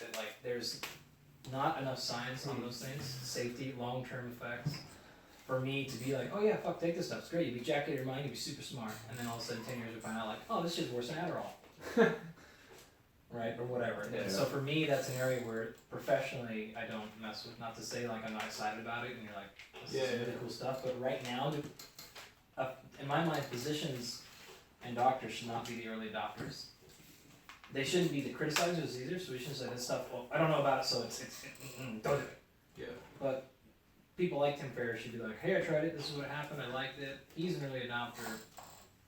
fact that like there's not enough science on those things, safety, long-term effects, for me to be like, oh yeah, fuck, take this stuff, it's great, you'd be jacked out of your mind, you'd be super smart, and then all of a sudden 10 years we find out like, oh, this shit's worse than Adderall. Right, or whatever. Yeah. So for me, that's an area where professionally I don't mess with, not to say like I'm not excited about it and you're like, this is really cool stuff, but right now, in my mind, physicians and doctors should not be the early adopters. They shouldn't be the criticizers either, so we shouldn't say this stuff, well, I don't know about it, so it's don't do it. Yeah. But people like Tim Ferriss should be like, hey, I tried it, this is what happened, I liked it. He's an early adopter,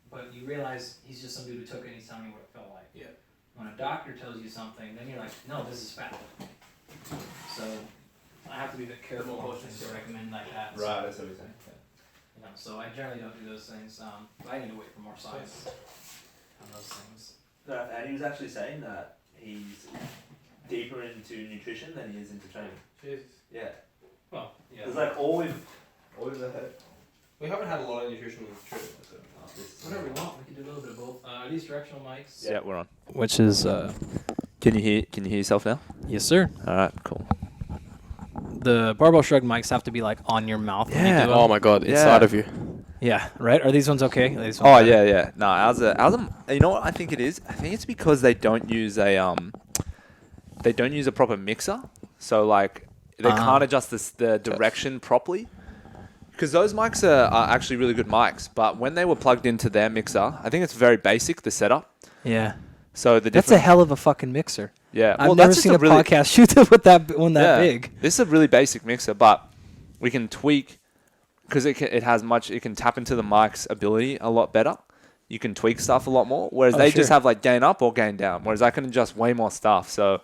but you realize he's just some dude who took it and he's telling you what it felt like. Yeah. When a doctor tells you something, then you're like, no, this is fact. So I have to be a bit careful on things to recommend like that. So, Right, that's what you're saying. you know, so I generally don't do those things. But I need to wait for more science on those things. No, and he was actually saying that he's deeper into nutrition than he is into training. Jesus. Yeah. Well, yeah. It's like always ahead. We haven't had a lot of nutritional training, so. Whatever we want, we can do a little bit of both. Are these directional mics? Yeah, we're on. Which is, Can you hear yourself now? yes, sir. Alright, cool. The barbell shrug mics have to be like on your mouth. When you do them. Oh my god, inside of you. Yeah, right? Are these ones okay? Are these ones Oh better? yeah. No, ours you know what I think it is? I think it's because they don't use a proper mixer. So like they can't adjust the direction properly. Because those mics are actually really good mics, but when they were plugged into their mixer, I think it's very basic, the setup. Yeah. So That's a hell of a fucking mixer. Yeah. I've never seen a podcast shoot it with that one that big. This is a really basic mixer, but we can tweak because it can tap into the mic's ability a lot better. You can tweak stuff a lot more, whereas they just have like gain up or gain down, whereas I can adjust way more stuff. So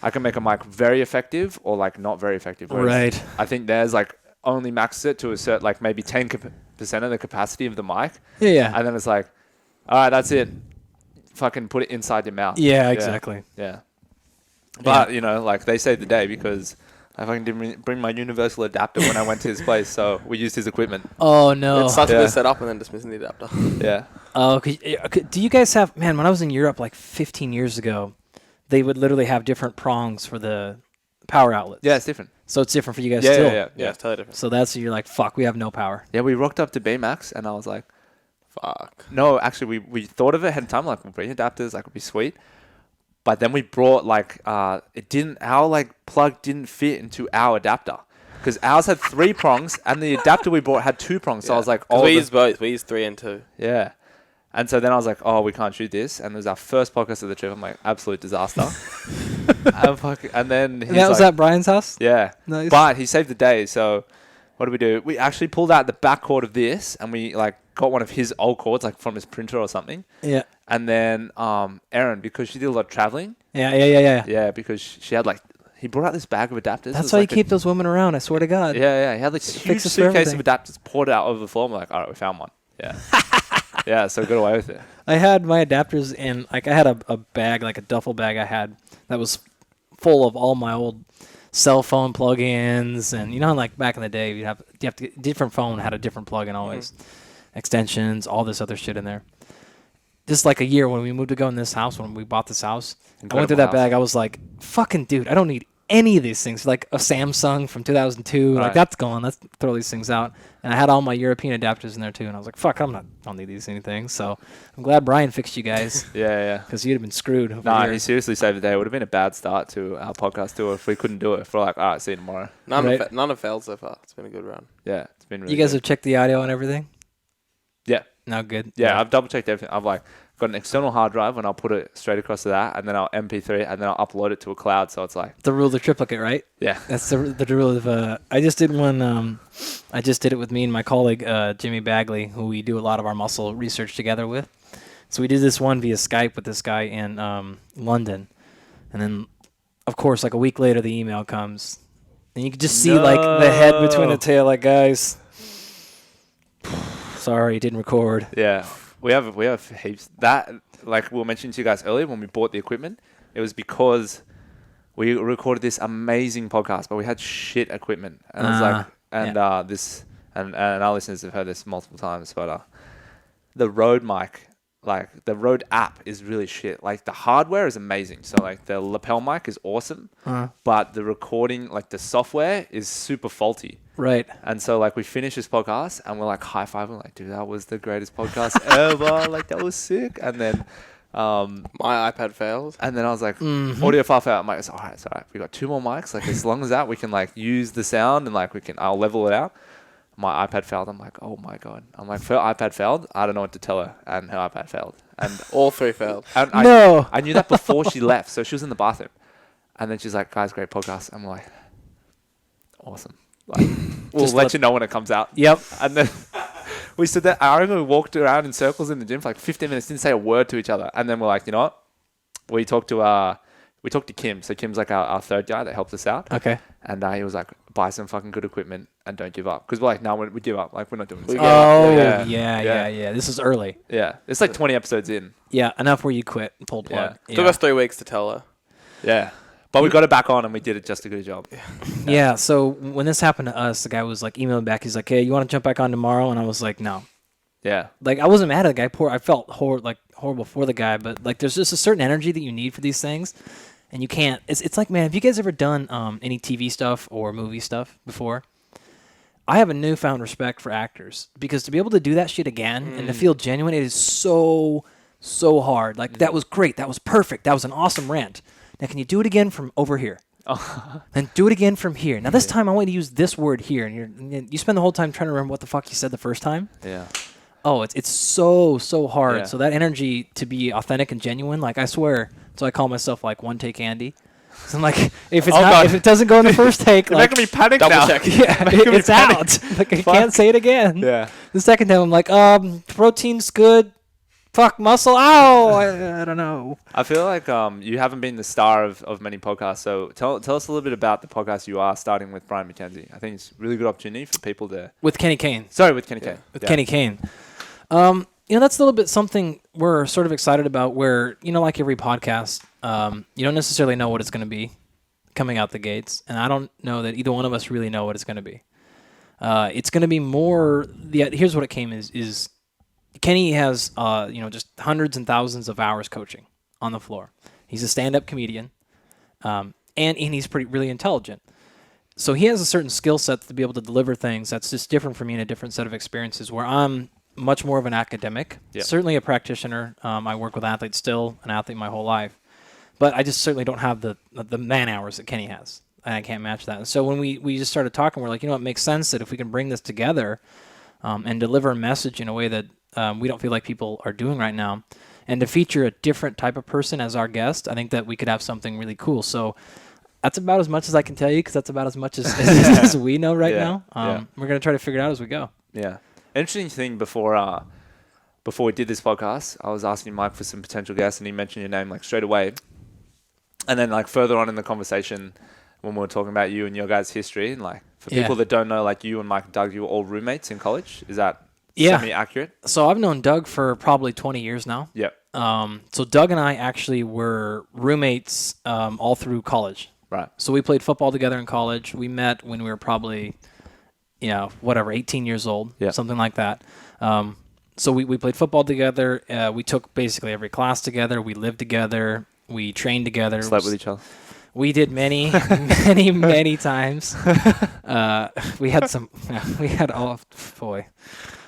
I can make a mic very effective or like not very effective. Right. I think there's like only maxes it to a certain, like maybe 10% of the capacity of the mic. Yeah. And then it's like, all right, that's it. Fucking put it inside your mouth. Yeah, exactly. Yeah. But, you know, like they saved the day because I fucking didn't bring my universal adapter when I went to his place. So we used his equipment. Oh, no. It's such a good setup and then dismissing the adapter. Yeah. Oh, do you guys have, man, when I was in Europe like 15 years ago, they would literally have different prongs for the power outlets. Yeah, it's different. So it's different for you guys Yeah, still. yeah. Yeah, it's totally different. So that's, you're like, fuck, we have no power. Yeah, we rocked up to Baymax and I was like, Fuck. no, actually, we thought of it ahead of time, like we'll bring adapters, like it'll be sweet. But then we brought like, our like plug didn't fit into our adapter. Because ours had 3 prongs and the adapter we bought had 2 prongs. So I was like, we use both. We use 3 and 2. Yeah. And so then I was like, oh, we can't shoot this. And it was our first podcast of the trip. I'm like, absolute disaster. and then he's was at Brian's house? Yeah. Nice. But he saved the day. So what did we do? We actually pulled out the back cord of this and we like got one of his old cords, like from his printer or something. Yeah. And then Erin, because she did a lot of traveling. Yeah. Yeah, because she had like, he brought out this bag of adapters. That's why you keep those women around, I swear to God. Yeah. He had like huge fixes suitcase of adapters poured out over the floor. I'm like, all right, we found one. Yeah. Yeah, so got away with it. I had my adapters in, like I had a bag, like a duffel bag I had that was full of all my old cell phone plugins, and you know, like back in the day, you have to different phone had a different plugin always, extensions, all this other shit in there. Just like a year when we moved to go in this house, when we bought this house, I went through that bag. I was like, fucking dude, I don't need any of these things. Like a Samsung from 2002, like that's gone. Let's throw these things out. And I had all my European adapters in there too, and I was like, fuck, I don't need these anything. So I'm glad Brian fixed you guys. Yeah. Because you'd have been screwed. Nah, he seriously saved the day. It would have been a bad start to our podcast tour if we couldn't do it. If we're like, all right, see you tomorrow. None have failed so far. It's been a good run. Yeah, it's been really You guys good. have checked the audio and everything? Yeah. No, good. Yeah, I've double checked everything. I've like got an external hard drive and I'll put it straight across to that, and then I'll MP3 and then I'll upload it to a cloud. So it's like the rule of the triplicate, right? Yeah, that's the rule of. I just did one. I just did it with me and my colleague Jimmy Bagley, who we do a lot of our muscle research together with. So we did this one via Skype with this guy in London, and then of course like a week later the email comes, and you can just see like the head between the tail, like guys. Sorry, didn't record. Yeah, we have heaps. That, like we were mentioning to you guys earlier when we bought the equipment, it was because we recorded this amazing podcast, but we had shit equipment, and I was like, and our listeners have heard this multiple times, but the Rode mic like the Rode app is really shit. Like the hardware is amazing. So like the lapel mic is awesome, but the recording, like the software is super faulty. Right. And so like we finished this podcast and we're like high-fiving, like, dude, that was the greatest podcast ever. Like that was sick. And then My iPad failed. and then I was like, audio file failed. I'm like, it's all right. We got 2 more mics. Like as long as that, we can like use the sound and like I'll level it out. My iPad failed. I'm like, oh my God. I'm like, her iPad failed. I don't know what to tell her. And her iPad failed. And All 3 failed. and No. I knew that before she left. So she was in the bathroom. And then she's like, guys, great podcast. I'm like, awesome. Like, we'll let you know when it comes out. Yep. And then we stood there. I remember we walked around in circles in the gym for like 15 minutes, didn't say a word to each other. And then we're like, you know what? We talked to Kim. So Kim's like our third guy that helped us out. Okay. And he was like, buy some fucking good equipment and don't give up. Because we're like, no, we give up. Like, we're not doing this. Oh, Yeah. yeah. This is early. Yeah. It's like 20 episodes in. Yeah, enough where you quit and pulled plug. Yeah. Took us 3 weeks to tell her. Yeah. But we got it back on and we did it just a good job. Yeah, so when this happened to us, the guy was like emailing back. He's like, hey, you want to jump back on tomorrow? And I was like, no. Yeah. Like, I wasn't mad at the guy. I felt horrible for the guy, but like there's just a certain energy that you need for these things. And you can't. It's like, man, have you guys ever done any TV stuff or movie stuff before? I have a newfound respect for actors because to be able to do that shit again and to feel genuine, it is so hard. Like, that was great. That was perfect. That was an awesome rant. Now, can you do it again from over here? And do it again from here. Now, this time I want you to use this word here. And you spend the whole time trying to remember what the fuck you said the first time. Yeah. Oh, it's so hard. Yeah. So that energy to be authentic and genuine, like I swear, so I call myself like one take Andy. So I'm like, if it doesn't go in the first take, You're like, making me panic Double now. check. yeah, it's out. Like I can't say it again. Yeah. The second time I'm like, protein's good. Fuck muscle. Ow, I don't know. I feel like you haven't been the star of many podcasts. So tell us a little bit about the podcast you are starting with Brian McKenzie. I think it's a really good opportunity for people to. With Kenny Kane. Sorry, with Kenny Kane. With Kenny Kane. That's a little bit something we're sort of excited about where, like every podcast, you don't necessarily know what it's going to be coming out the gates. And I don't know that either one of us really know what it's going to be. It's going to be more, here's what it came is Kenny has, just hundreds and thousands of hours coaching on the floor. He's a stand-up comedian, and he's really intelligent. So he has a certain skill set to be able to deliver things that's just different from me in a different set of experiences where I'm much more of an academic, certainly a practitioner. I work with athletes still, an athlete my whole life. But I just certainly don't have the man hours that Kenny has, and I can't match that. And so when we just started talking, we're like, it makes sense that if we can bring this together and deliver a message in a way that we don't feel like people are doing right now, and to feature a different type of person as our guest, I think that we could have something really cool. So that's about as much as I can tell you because that's about as much as we know right now. We're going to try to figure it out as we go. Yeah. Interesting thing before we did this podcast, I was asking Mike for some potential guests and he mentioned your name like straight away. And then like further on in the conversation when we were talking about you and your guys' history and like for people that don't know, like you and Mike and Doug, you were all roommates in college. Is that semi-accurate? So I've known Doug for probably 20 years now. Yep. So Doug and I actually were roommates all through college. Right. So we played football together in college. We met when we were probably, 18 years old, something like that. So we played football together. We took basically every class together. We lived together. We trained together. Slept with each other. We did many, many times. We had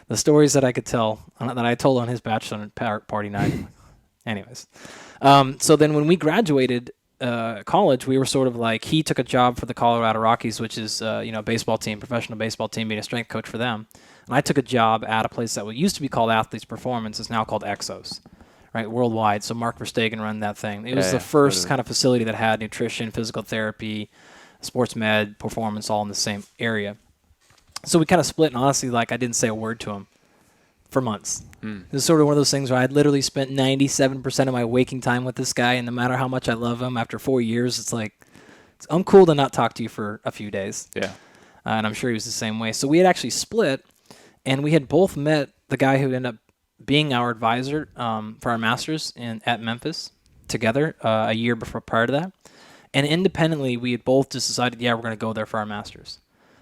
the stories that I could tell that I told on his bachelor party night. Anyways, so then when we graduated college, we were sort of like, he took a job for the Colorado Rockies, which is baseball team, professional baseball team, being a strength coach for them. And I took a job at a place that used to be called Athletes Performance. It's now called Exos, right, worldwide. So Mark Verstegen ran that thing. It was the first kind of facility that had nutrition, physical therapy, sports med, performance, all in the same area. So we kind of split, and honestly, like, I didn't say a word to him for months. It was sort of one of those things where I'd literally spent 97% of my waking time with this guy, and no matter how much I love him, after 4 years, it's like, it's uncool to not talk to you for a few days. Yeah. And I'm sure he was the same way. So we had actually split, and we had both met the guy who ended up being our advisor for our master's at Memphis together a year prior to that. And independently, we had both just decided, we're going to go there for our master's.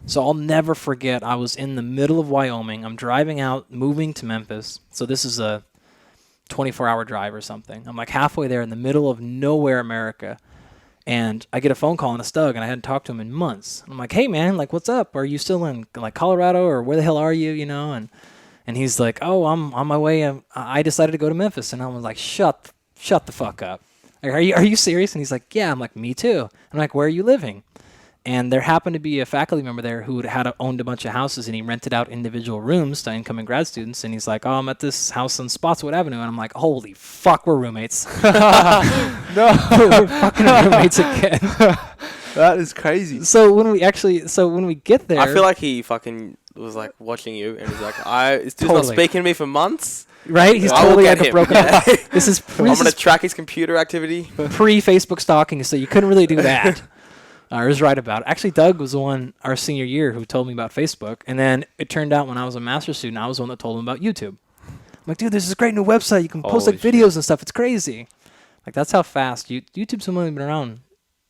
So I'll never forget, I was in the middle of Wyoming. I'm driving out, moving to Memphis. So this is a 24-hour drive or something. I'm like halfway there in the middle of nowhere, America. And I get a phone call on a Stug, and I hadn't talked to him in months. I'm like, hey, man, like, what's up? Are you still in, like, Colorado, or where the hell are you, you know? And he's like, oh, I'm on my way. I decided to go to Memphis. And I was like, shut the fuck up. Like, are you serious? And he's like, yeah. I'm like, me too. I'm like, where are you living? And there happened to be a faculty member there who owned a bunch of houses, and he rented out individual rooms to incoming grad students. And he's like, oh, I'm at this house on Spotswood Avenue. And I'm like, holy fuck, we're roommates. No, we're fucking roommates again. That is crazy. So when we get there, I feel like he fucking was like watching you, and he's like, "This dude's not Totally. speaking to me for months." right? He's I will totally get like a him. broken. This is I'm gonna track his computer activity. pre-Facebook stalking, so you couldn't really do that. I was right about it. Actually, Doug was the one our senior year who told me about Facebook, and then it turned out when I was a master's student, I was the one that told him about YouTube. I'm like, dude, there's this great new website. You can post Holy like videos and stuff. It's crazy. Like that's how fast YouTube's only been around,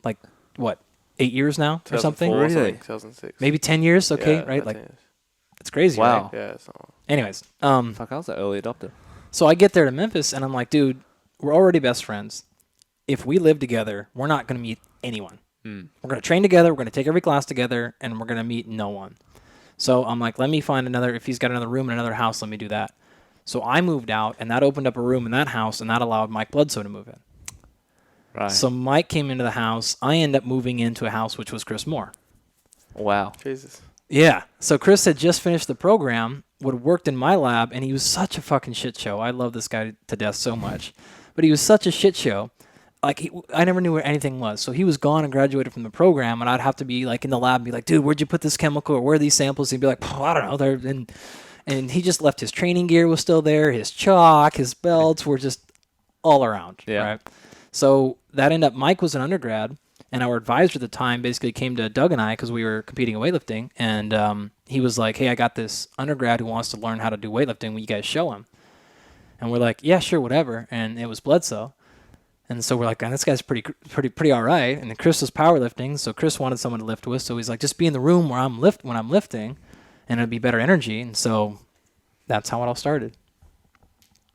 like what, 8 years now or something? 2004 or Really? something, 2006. Maybe 10 years. Okay, Yeah, right? about Like 10 years. it's crazy. Wow. Right? Yeah. It's not. Anyways, Fuck, I was an early adopter. so I get there to Memphis, and I'm like, dude, we're already best friends. If we live together, we're not going to meet anyone. We're going to train together. We're going to take every class together, and we're going to meet no one. So I'm like, let me find another. If he's got another room in another house, let me do that. So I moved out, and that opened up a room in that house, and that allowed Mike Bledsoe to move in. Right. So Mike came into the house. I ended up moving into a house, which was Chris Moore. Wow. Jesus. Yeah. So Chris had just finished the program, would have worked in my lab, and he was such a fucking shit show. I love this guy to death so much. But he was such a shit show. Like, I never knew where anything was. So he was gone and graduated from the program, and I'd have to be, like, in the lab and be like, dude, where'd you put this chemical, or where are these samples? And he'd be like, I don't know. And he just left his training gear was still there, his chalk, his belts were just all around. Yeah. Right? So that ended up, Mike was an undergrad, and our advisor at the time basically came to Doug and I because we were competing in weightlifting, and he was like, hey, I got this undergrad who wants to learn how to do weightlifting. Will you guys show him? And we're like, yeah, sure, whatever. And it was Bledsoe. And so we're like, this guy's pretty all right. And then Chris was powerlifting, so Chris wanted someone to lift with. So he's like, just be in the room where when I'm lifting, and it'll be better energy. And so that's how it all started.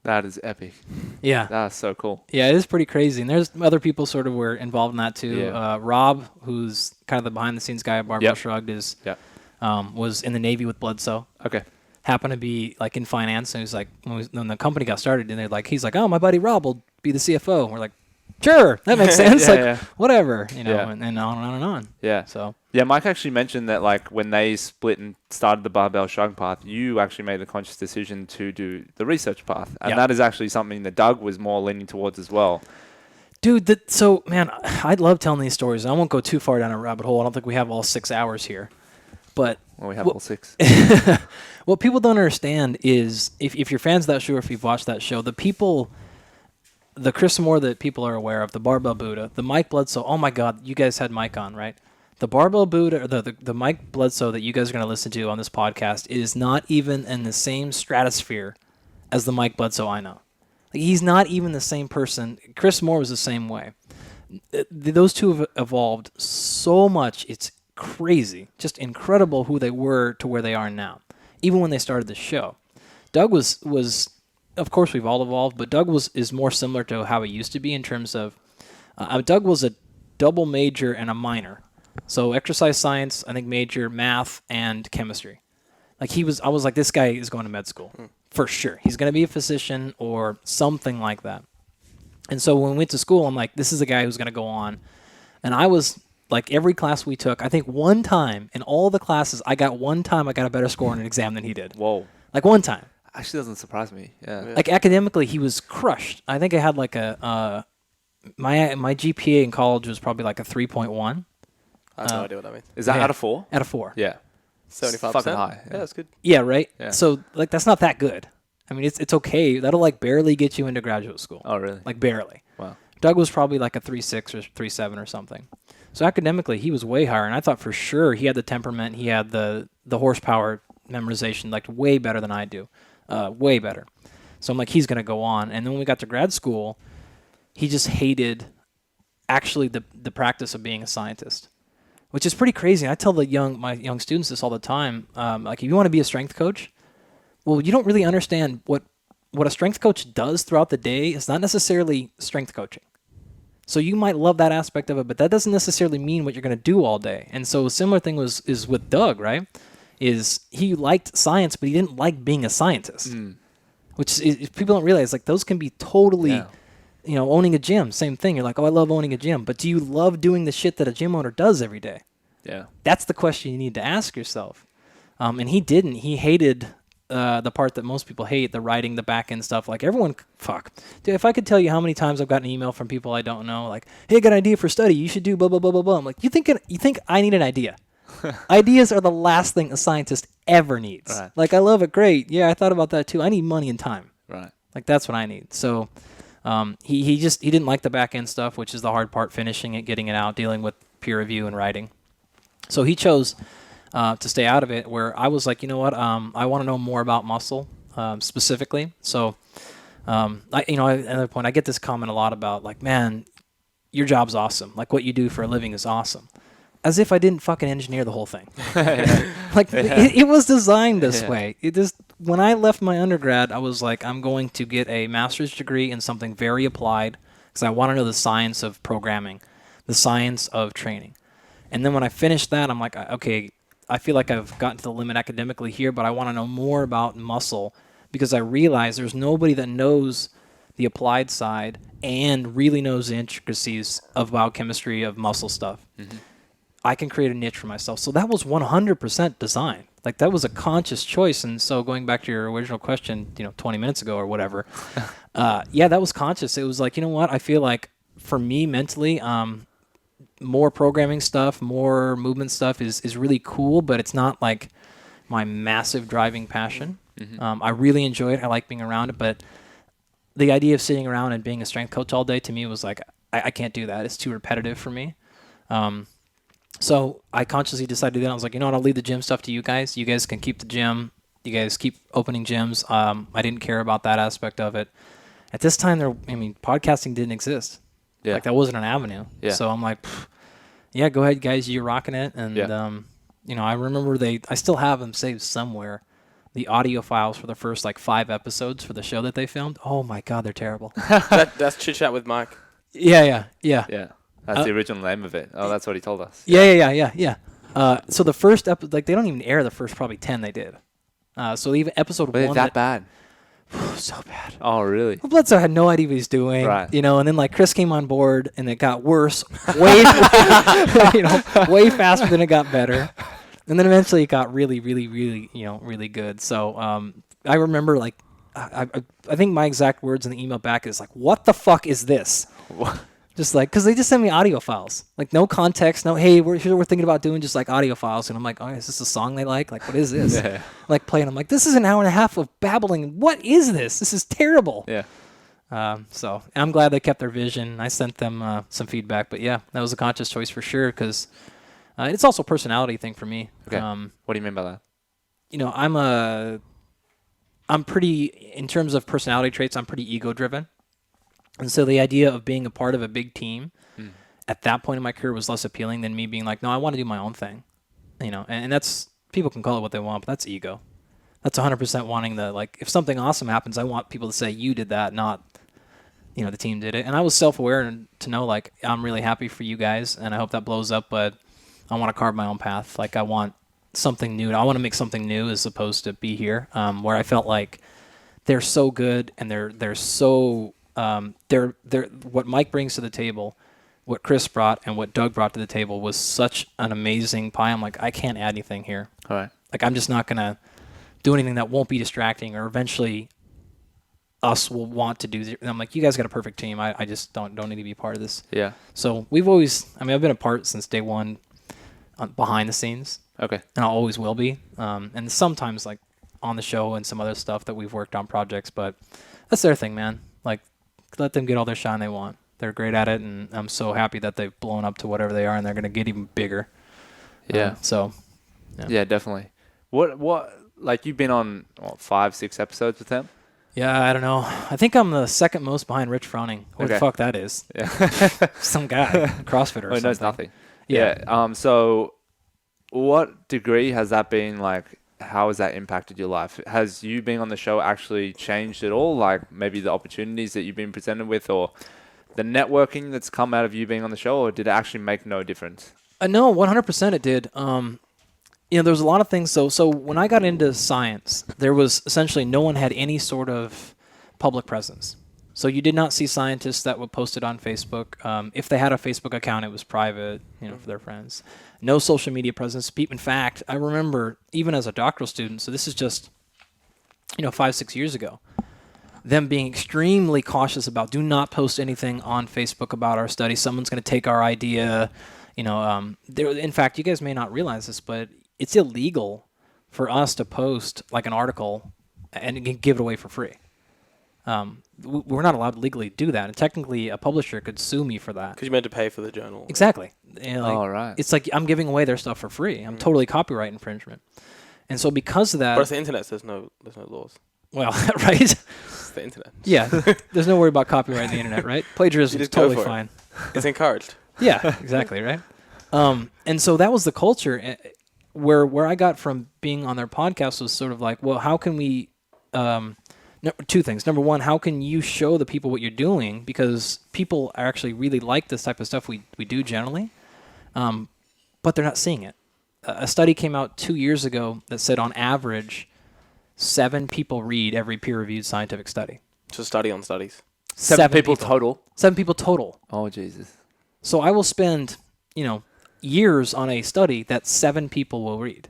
That is epic. Yeah. That's so cool. Yeah, it is pretty crazy. And there's other people sort of were involved in that too. Yeah. Rob, who's kind of the behind-the-scenes guy at Barbell Shrugged, was in the Navy with Bledsoe. Okay. Happened to be like in finance, and he was like, when the company got started, and he's like, oh, my buddy Rob will be the CFO. And we're like, sure, that makes sense. Whatever, and on and on and on. Yeah. So yeah, Mike actually mentioned that like when they split and started the barbell shrugging path, you actually made a conscious decision to do the research path, and that is actually something that Doug was more leaning towards as well. Dude, so man, I'd love telling these stories. I won't go too far down a rabbit hole. I don't think we have all 6 hours here, but Well, we have all 6. what people don't understand is if you're fans of that show, or if you've watched that show, the Chris Moore that people are aware of, the Barbell Buddha, the Mike Bledsoe. Oh my God, you guys had Mike on, right? The Barbell Buddha, or the Mike Bledsoe that you guys are going to listen to on this podcast is not even in the same stratosphere as the Mike Bledsoe I know. Like, he's not even the same person. Chris Moore was the same way. Those two have evolved so much. It's crazy. Just incredible who they were to where they are now, even when they started the show. Doug was of course we've all evolved, but Doug is more similar to how he used to be in terms of Doug was a double major and a minor. So exercise science, I think major, math, and chemistry. Like I was like, this guy is going to med school for sure. He's going to be a physician or something like that. And so when we went to school, I'm like, this is a guy who's going to go on. And I was like, every class we took, I think one time in all the classes, I got a better score on an exam than he did. Whoa. Like one time. Actually doesn't surprise me. Yeah. Like academically, he was crushed. I think I had like my GPA in college was probably like a 3.1. I have no idea what that means. Is that out of 4? Out of 4. Yeah. 75%. Fucking high. Yeah, that's good. Yeah, right? Yeah. So, like, that's not that good. I mean, it's okay. That'll, like, barely get you into graduate school. Oh, really? Like, barely. Wow. Doug was probably like a 3.6 or 3.7 or something. So, academically, he was way higher. And I thought for sure he had the temperament. He had the horsepower memorization, like, way better than I do. Way better. So, I'm like, he's going to go on. And then when we got to grad school, he just hated actually the practice of being a scientist, which is pretty crazy. I tell my young students this all the time. Like, if you want to be a strength coach, well, you don't really understand what what a strength coach does throughout the day is not necessarily strength coaching. So you might love that aspect of it, but that doesn't necessarily mean what you're going to do all day. And so a similar thing is with Doug, right? Is he liked science, but he didn't like being a scientist. Which is, people don't realize, like, those can be totally, owning a gym, same thing. You're like, oh, I love owning a gym. But do you love doing the shit that a gym owner does every day? Yeah. That's the question you need to ask yourself. And he didn't. He hated the part that most people hate, the writing, the back end stuff. Like, everyone, fuck. Dude, if I could tell you how many times I've gotten an email from people I don't know, like, hey, I got an idea for study. You should do blah, blah, blah, blah, blah. I'm like, you think I need an idea? Ideas are the last thing a scientist ever needs. Right. Like, I love it. Great. Yeah, I thought about that too. I need money and time. Right. Like, that's what I need. So he didn't like the back end stuff, which is the hard part, finishing it, getting it out, dealing with peer review and writing. So he chose to stay out of it, where I was like, you know what, I want to know more about muscle specifically. So at another point, I get this comment a lot about, like, man, your job's awesome. Like, what you do for a living is awesome. As if I didn't fucking engineer the whole thing. Like, it was designed this way. When I left my undergrad, I was like, I'm going to get a master's degree in something very applied, because I want to know the science of programming, the science of training. And then when I finished that, I'm like, okay, I feel like I've gotten to the limit academically here, but I want to know more about muscle, because I realize there's nobody that knows the applied side and really knows the intricacies of biochemistry of muscle stuff. Mm-hmm. I can create a niche for myself. So that was 100% design. Like, that was a conscious choice. And so going back to your original question, 20 minutes ago or whatever, that was conscious. It was like, you know what? I feel like for me mentally, more programming stuff, more movement stuff is really cool, but it's not like my massive driving passion. Mm-hmm. I really enjoy it. I like being around it, but the idea of sitting around and being a strength coach all day, to me, was like, I can't do that. It's too repetitive for me. So I consciously decided that I was like, you know what, I'll leave the gym stuff to you guys. You guys can keep the gym. You guys keep opening gyms. I didn't care about that aspect of it. At this time, podcasting didn't exist. Yeah. Like, that wasn't an avenue. Yeah. So I'm like, yeah, go ahead, guys. You're rocking it. And, I remember I still have them saved somewhere, the audio files for the first, 5 episodes for the show that they filmed. Oh, my God, they're terrible. That's Chit Chat with Mike. Yeah. Yeah. That's the original name of it. Oh, that's what he told us. Yeah. So the first episode, they don't even air the first probably 10 they did. So even episode 1. That bad? So bad. Oh, really? Well, Bledsoe had no idea what he was doing. Right. And then Chris came on board and it got worse way, way faster than it got better. And then eventually it got really, really, really, really good. So I remember I think my exact words in the email back is like, what the fuck is this? What? Just because they just send me audio files, no context, no, hey, we're thinking about doing just audio files. And I'm like, oh, is this a song they like? What is this? Yeah. Playing, I'm like, this is an hour and a half of babbling. What is this? This is terrible. Yeah. So I'm glad they kept their vision. I sent them some feedback, but yeah, that was a conscious choice for sure, because it's also a personality thing for me. Okay. What do you mean by that? I'm pretty, in terms of personality traits, I'm pretty ego driven. And so the idea of being a part of a big team at that point in my career was less appealing than me being like, no, I want to do my own thing. And that's, people can call it what they want, but that's ego. That's 100% wanting if something awesome happens, I want people to say you did that, not, the team did it. And I was self-aware to know, I'm really happy for you guys, and I hope that blows up, but I want to carve my own path. I want something new. I want to make something new as opposed to be here, where I felt like they're so good and they're so... they're what Mike brings to the table, what Chris brought, and what Doug brought to the table was such an amazing pie. I'm like, I can't add anything here. All right. I'm just not gonna do anything that won't be distracting, or eventually us will want to do. And I'm like, you guys got a perfect team. I just don't need to be part of this. Yeah. So we've always, I've been a part since day one, behind the scenes. Okay. And I always will be. And sometimes on the show and some other stuff that we've worked on projects, but that's their thing, man. Let them get all their shine they want. They're great at it, and I'm so happy that they've blown up to whatever they are, and they're going to get even bigger. Yeah. Yeah, definitely. What you've been on 5, 6 episodes with them? Yeah, I don't know. I think I'm the second most behind Rich Froning. What the fuck that is? Yeah. Some guy, CrossFitter or something. Knows nothing. Yeah. So what degree has that been how has that impacted your life? Has you being on the show actually changed at all? Like maybe the opportunities that you've been presented with, or the networking that's come out of you being on the show, or did it actually make no difference? No, 100% it did. There's a lot of things. So when I got into science, there was essentially no one had any sort of public presence. So you did not see scientists that would post it on Facebook. If they had a Facebook account, it was private, for their friends. No social media presence. In fact, I remember even as a doctoral student, so this is just, 5-6 years ago, them being extremely cautious about do not post anything on Facebook about our study. Someone's going to take our idea. In fact, you guys may not realize this, but it's illegal for us to post like an article and give it away for free. We're not allowed to legally do that, and technically a publisher could sue me for that. Because you meant to pay for the journal. Exactly. Right. It's like I'm giving away their stuff for free. I'm totally copyright infringement. And so because of that... But it's the internet, so there's no laws. Well, right? It's the internet. Yeah. There's no worry about copyright on the internet, right? Plagiarism is totally fine. It's encouraged. Yeah, exactly, right? And so that was the culture where I got from being on their podcast was sort of like, well, how can we... two things. Number one, how can you show the people what you're doing? Because people actually really like this type of stuff we do generally, but they're not seeing it. A study came out 2 years ago that said on average, 7 people read every peer-reviewed scientific study. It's a study on studies. 7 people total? 7 people total. Oh, Jesus. So I will spend, years on a study that 7 people will read.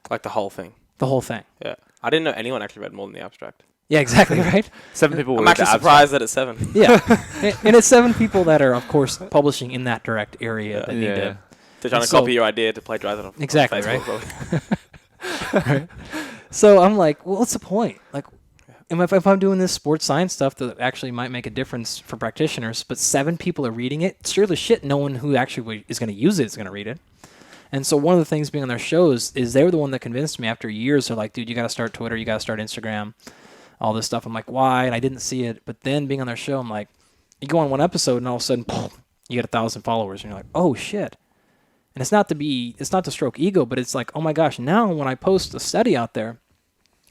Like the whole thing. The whole thing. Yeah. I didn't know anyone actually read more than the abstract. Yeah, exactly, right? 7 people. I'm actually surprised that it's 7. Yeah, and it's 7 people that are, of course, publishing in that direct area that need to. They're trying to copy your idea to plagiarize it. Exactly, Facebook, right? Right. So I'm like, well, what's the point? Like, if I'm doing this sports science stuff that actually might make a difference for practitioners, but 7 people are reading it, sure as shit, no one who actually is going to use it is going to read it. And so one of the things being on their shows is they were the one that convinced me after years. They're like, dude, you got to start Twitter, you got to start Instagram. All this stuff. I'm like, why? And I didn't see it. But then being on their show, I'm like, you go on one episode and all of a sudden, boom, you get 1,000 followers. And you're like, oh, shit. And it's not to stroke ego, but it's like, oh my gosh, now when I post a study out there,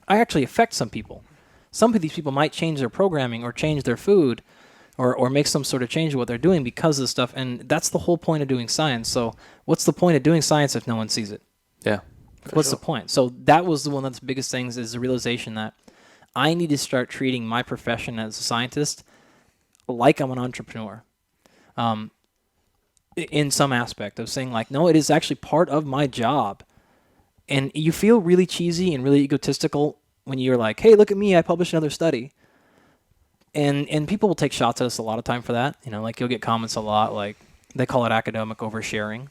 I actually affect some people. Some of these people might change their programming or change their food or make some sort of change in what they're doing because of this stuff. And that's the whole point of doing science. So what's the point of doing science if no one sees it? Yeah. What's the point? So that was one of the biggest things is the realization that I need to start treating my profession as a scientist like I'm an entrepreneur in some aspect of saying like, no, it is actually part of my job. And you feel really cheesy and really egotistical when you're like, hey, look at me, I published another study. And people will take shots at us a lot of time for that. Like you'll get comments a lot, like they call it academic oversharing.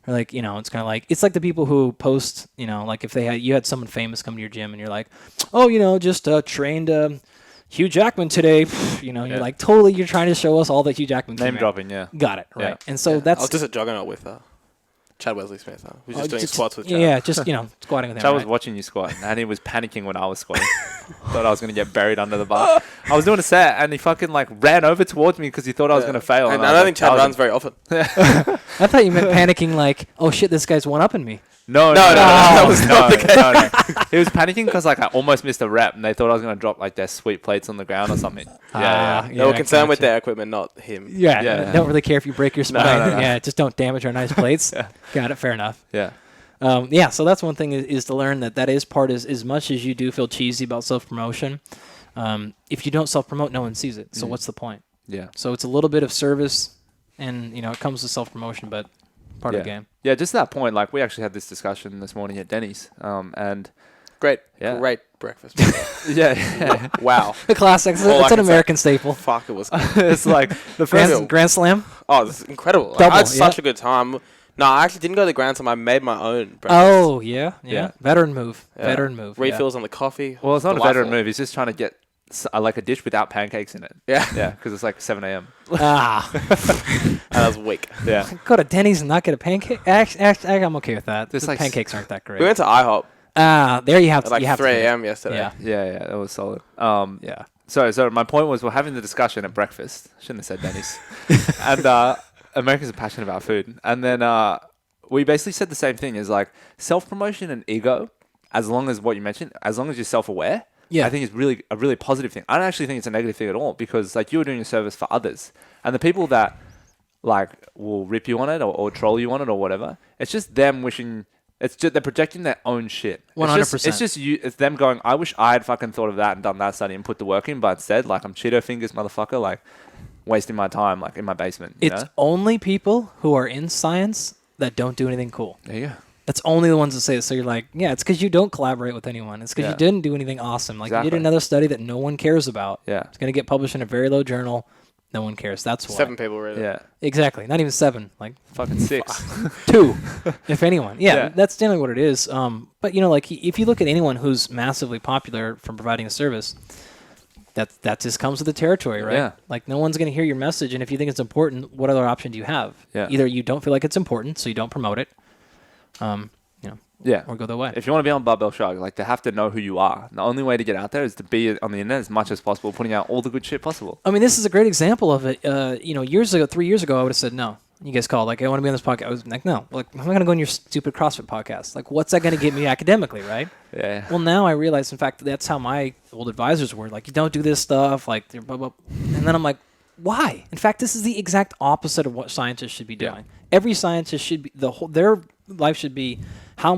Or like, it's kind of like, it's like the people who post, like if you had someone famous come to your gym and you're like, oh, just trained Hugh Jackman today. You're like, totally, you're trying to show us all that Hugh Jackman Name dropping, yeah. Got it, right. Yeah. And so that's... I was just at Juggernaut with Chad Wesley Smith. Who's just doing squats with Chad. Yeah, just, squatting with him. Chad was watching you squat, and he was panicking when I was squatting. Thought I was going to get buried under the bar. I was doing a set, and he fucking ran over towards me because he thought I was going to fail. And I don't think Chad runs very often. I thought you meant panicking like, oh shit, this guy's one-upping me. No, that was not the case. No. He was panicking because I almost missed a rep, and they thought I was going to drop their sweet plates on the ground or something. They were concerned with their equipment, not him. Yeah. Don't really care if you break your spine. No. Yeah, just don't damage our nice plates. Got it. Fair enough. Yeah. So that's one thing is to learn that is part as much as you do feel cheesy about self-promotion. If you don't self-promote, no one sees it. So what's the point? Yeah. So it's a little bit of service, and it comes with self-promotion, but part of the game. Yeah, just that point. We actually had this discussion this morning at Denny's, and great breakfast. yeah. Wow. The classic. It's an American staple. Fuck, it was. It's like the first Grand Slam. Oh, it's incredible. Double, I had such a good time. No, I actually didn't go to the Grand Slam. I made my own breakfast. Oh, yeah. Veteran move. Veteran move. Refills on the coffee. Well, it's not a veteran move. He's just trying to get a dish without pancakes in it. Yeah. Yeah, because it's 7 a.m. And I was weak. Yeah. Go to Denny's and not get a pancake? Actually, I'm okay with that. Just The pancakes aren't that great. We went to IHOP There you have to. at you have 3 to a.m. yesterday. Yeah. Yeah, that was solid. Yeah. So my point was we're having the discussion at breakfast. Shouldn't have said Denny's. And Americans are passionate about food. And then we basically said the same thing is self-promotion and ego as long as what you mentioned, as long as you're self-aware, Yeah. I think it's really a really positive thing. I don't actually think it's a negative thing at all because like you're doing a service for others, and the people that like will rip you on it or troll you on it or whatever, it's just them wishing. It's just they're projecting their own shit. 100%. It's just you. It's them going. I wish I had fucking thought of that and done that study and put the work in, but instead, like I'm Cheeto fingers, motherfucker, like wasting my time like in my basement. You It's know? only people who are in science that don't do anything cool. There you go. That's only the ones that say it. So you're like, yeah, it's because you don't collaborate with anyone. It's because Yeah. you didn't do anything awesome. Like you Exactly. did another study that no one cares about. Yeah. It's going to get published in a very low journal. No one cares. That's why. 7 people read it. Yeah. Exactly. Not even 7. Like Fucking 6. 2, if anyone. Yeah, Yeah. that's generally what it is. But you know, like if you look at anyone who's massively popular from providing a service, that just comes with the territory, right? Yeah. Like no one's going to hear your message, and if you think it's important, what other option do you have? Yeah. Either you don't feel like it's important, so you don't promote it, you know, Yeah. or go the way. If you want to be on Barbell Shrug, like they have to know who you are. The only way to get out there is to be on the internet as much as possible, putting out all the good shit possible. I mean, this is a great example of it. You know, 3 years ago, I would have said no. You guys called, like, I want to be on this podcast. I was like, no. Like, I'm not going to go on your stupid CrossFit podcast. Like, what's that going to get me academically, right? Yeah. Well, now I realize, in fact, that's how my old advisors were. Like, you don't do this stuff. Like, blah, blah. And then I'm like, why? In fact, this is the exact opposite of what scientists should be doing. Yeah. Every scientist should be their life should be how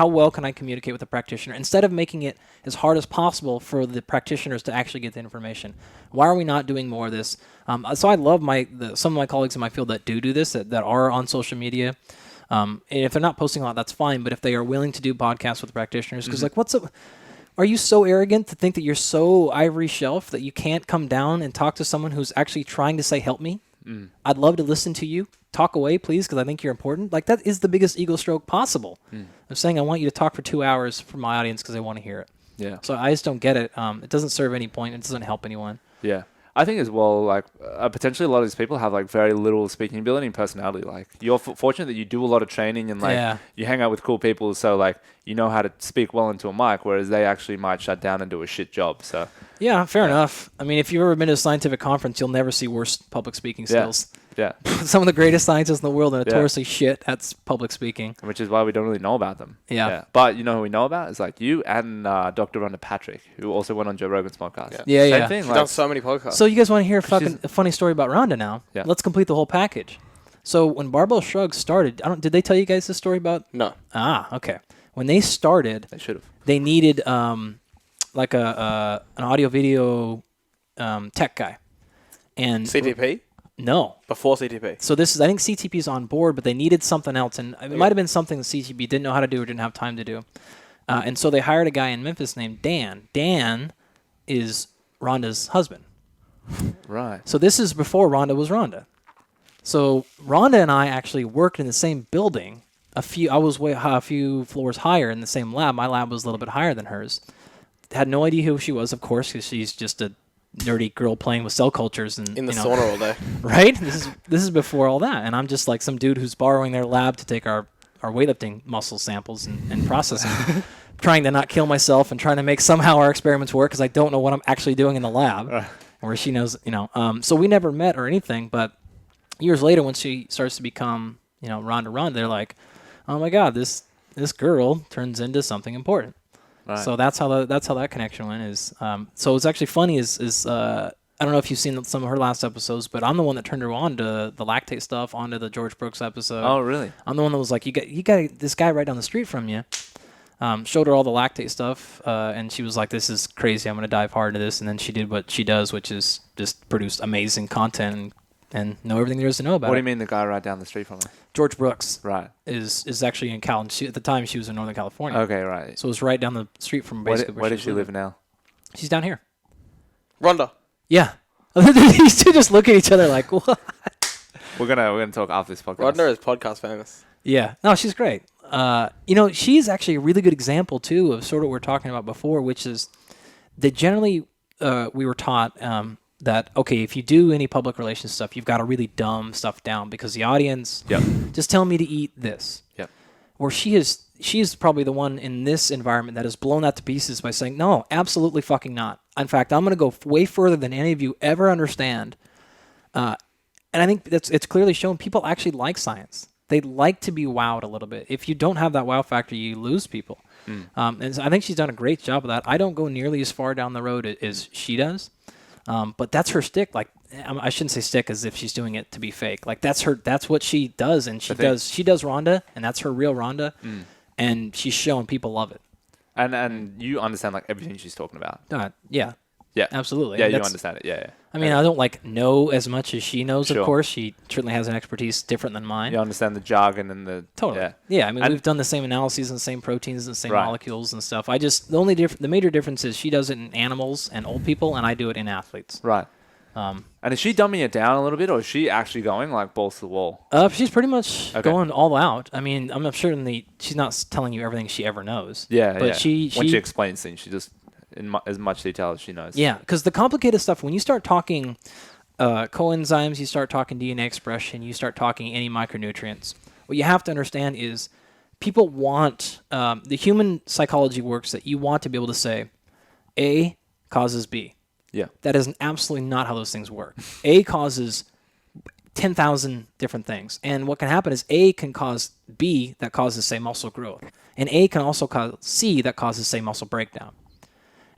well can I communicate with the practitioner instead of making it as hard as possible for the practitioners to actually get the information. Why are we not doing more of this? So I love some of my colleagues in my field that do this, that are on social media. And if they're not posting a lot, that's fine. But if they are willing to do podcasts with practitioners, because like, are you so arrogant to think that you're so ivory shelf that you can't come down and talk to someone who's actually trying to say, help me? I'd love to listen to you. Talk away, please, because I think you're important. Like, that is the biggest ego stroke possible. I'm saying I want you to talk for 2 hours for my audience because I want to hear it. Yeah. So I just don't get it. It doesn't serve any point. It doesn't help anyone. Yeah. I think as well, like, potentially a lot of these people have, like, very little speaking ability and personality. Like, you're fortunate that you do a lot of training and, like, Yeah. you hang out with cool people. So, like, you know how to speak well into a mic, whereas they actually might shut down and do a shit job. So, Yeah, fair enough. I mean, if you've ever been to a scientific conference, you'll never see worse public speaking skills. yeah. Some of the greatest scientists in the world are Yeah. notoriously shit at public speaking. Which is why we don't really know about them. Yeah. But you know who we know about? It's like you and Dr. Rhonda Patrick, who also went on Joe Rogan's podcast. Yeah, Same yeah. thing. She's Like, done so many podcasts. So you guys want to hear a She's- funny story about Rhonda now? Yeah. Let's complete the whole package. So when Barbell Shrugs started, did they tell you guys this story about? no. Okay. When they started, they should have. they needed like an audio video tech guy, and CTP? no. Before CTP. So I think CTP's on board, but they needed something else, and it might have been something that CTP didn't know how to do or didn't have time to do, and so they hired a guy in Memphis named Dan. Dan is Rhonda's husband. Right. So this is before Rhonda was Rhonda. So Rhonda and I actually worked in the same building. I was a few floors higher in the same lab. My lab was a little bit higher than hers. Had no idea who she was, of course, because she's just a nerdy girl playing with cell cultures and In the sauna all day. right? This is before all that, and I'm just like some dude who's borrowing their lab to take our weightlifting muscle samples and process them, trying to not kill myself and trying to make somehow our experiments work because I don't know what I'm actually doing in the lab, where she knows, So we never met or anything, but years later when she starts to become, Rhonda, they're like, oh my God, this girl turns into something important. Right. So that's how that connection went. So it's actually funny is I don't know if you've seen some of her last episodes, but I'm the one that turned her on to the lactate stuff, onto the George Brooks episode. Oh, really? I'm the one that was like, you got this guy right down the street from you. Showed her all the lactate stuff, and she was like, this is crazy. I'm going to dive hard into this. And then she did what she does, which is just produce amazing content and know everything there is to know about it. What do you mean the guy right down the street from her? George Brooks Right. is actually in Cal. And at the time, she was in Northern California. Okay, right. So it was right down the street from basically Where does she live living. now? She's down here. Rhonda. Yeah. These two just look at each other like, what? We're gonna talk after this podcast. Rhonda is podcast famous. Yeah. No, she's great. She's actually a really good example, too, of sort of what we were talking about before, which is that generally we were taught that, okay, if you do any public relations stuff, you've got to really dumb stuff down because the audience, Yep. just tell me to eat this. Yep. Where she is probably the one in this environment that has blown that to pieces by saying, no, absolutely fucking not. In fact, I'm going to go way further than any of you ever understand. And I think it's clearly shown people actually like science. they like to be wowed a little bit. If you don't have that wow factor, you lose people. And so I think she's done a great job of that. I don't go nearly as far down the road as she does, but that's her stick. Like, I shouldn't say stick as if she's doing it to be fake. Like, that's what she does, and she does Rhonda, and that's her real Rhonda, and she's showing people love it. And you understand like everything she's talking about. Yeah. Yeah, absolutely. Yeah, you understand it. Yeah. I mean, I don't like know as much as she knows. Sure. Of course, she certainly has an expertise different than mine. You understand the jargon and the totally. Yeah. I mean, we've done the same analyses and the same proteins and the same molecules and stuff. The major difference is she does it in animals and old people, and I do it in athletes. Right. And is she dumbing it down a little bit, or is she actually going like balls to the wall? She's pretty much going all out. I mean, I'm not sure she's not telling you everything she ever knows. Yeah, but when she explains things, she just in as much detail as she knows. Yeah, because the complicated stuff, when you start talking coenzymes, you start talking DNA expression, you start talking any micronutrients, what you have to understand is people want, the human psychology works that you want to be able to say, A causes B. Yeah. That is absolutely not how those things work. A causes 10,000 different things. And what can happen is A can cause B that causes, say, muscle growth. And A can also cause C that causes, say, muscle breakdown.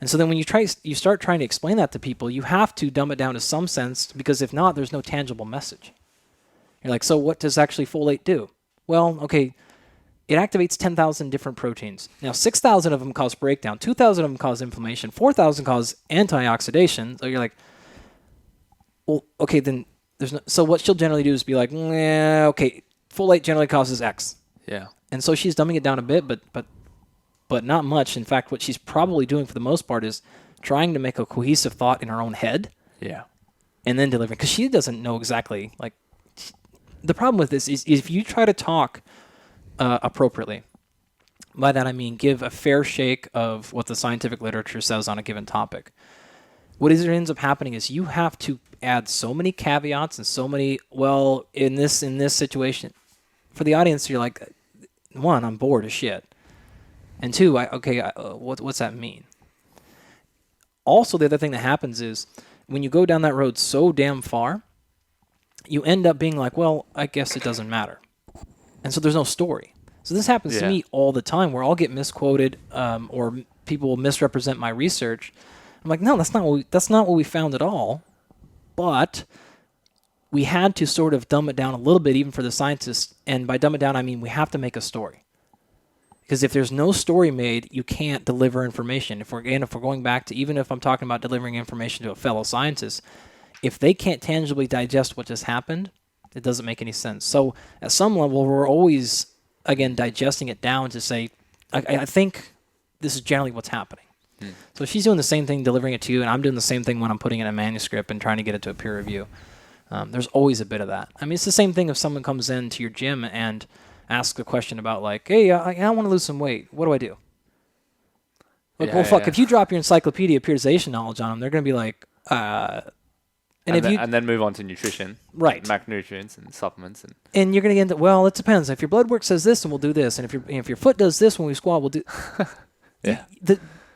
And so then when you start trying to explain that to people, you have to dumb it down to some sense, because if not, there's no tangible message. You're like, so what does actually folate do? Well, okay, it activates 10,000 different proteins. Now, 6,000 of them cause breakdown, 2,000 of them cause inflammation, 4,000 cause antioxidation. So you're like, well, okay, then there's no. So what she'll generally do is be like, okay, folate generally causes X. Yeah. And so she's dumbing it down a bit, but not much. In fact, what she's probably doing for the most part is trying to make a cohesive thought in her own head. Yeah. And then delivering, because she doesn't know exactly. Like, the problem with this is if you try to talk appropriately, by that I mean give a fair shake of what the scientific literature says on a given topic. What ends up happening is you have to add so many caveats and so many, well, in this situation. For the audience, you're like, one, I'm bored as shit. And two, what's that mean? Also, the other thing that happens is when you go down that road so damn far, you end up being like, well, I guess it doesn't matter. And so there's no story. So this happens to me all the time, where I'll get misquoted or people will misrepresent my research. I'm like, no, that's not what we found at all. But we had to sort of dumb it down a little bit, even for the scientists. And by dumb it down, I mean we have to make a story. Because if there's no story made, you can't deliver information. If we're going back to, even if I'm talking about delivering information to a fellow scientist, if they can't tangibly digest what just happened, it doesn't make any sense. So at some level, we're always, again, digesting it down to say, I think this is generally what's happening. So she's doing the same thing, delivering it to you, and I'm doing the same thing when I'm putting in a manuscript and trying to get it to a peer review. There's always a bit of that. I mean, it's the same thing if someone comes into your gym and asks a question about, like, hey, I want to lose some weight. What do I do? Like, if you drop your encyclopedia periodization knowledge on them, they're going to be like, and then move on to nutrition, right? Macronutrients and supplements, and you're going to get into, well, it depends. If your blood work says this, then we'll do this, and if your foot does this when we squat, we'll do.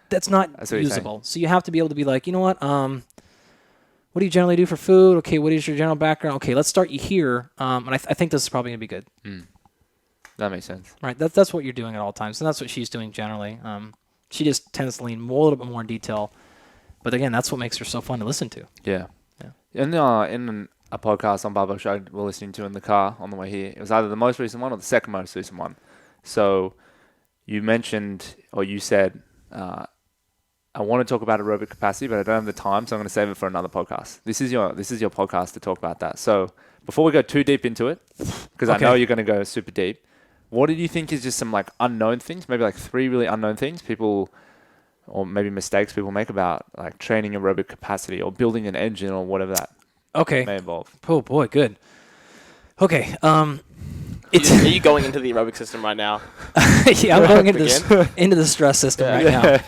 That's not usable. So you have to be able to be like, you know what? What do you generally do for food? Okay, what is your general background? Okay, let's start you here, and I think this is probably going to be good. That makes sense. Right, that's what you're doing at all times, and that's what she's doing generally. She just tends to lean a little bit more in detail, but again, that's what makes her so fun to listen to. Yeah. In a podcast on Barbell Show we're listening to in the car on the way here, it was either the most recent one or the second most recent one. So you mentioned, or you said, I want to talk about aerobic capacity, but I don't have the time, so I'm going to save it for another podcast. This is your podcast to talk about that. So before we go too deep into it, because I know you're going to go super deep, what did you think is just some like unknown things, maybe like 3 really unknown things people, or maybe mistakes people make about like training aerobic capacity or building an engine or whatever that may involve? Oh boy, good. Okay, Are you going into the aerobic system right now? Yeah, I'm going into the stress system right now.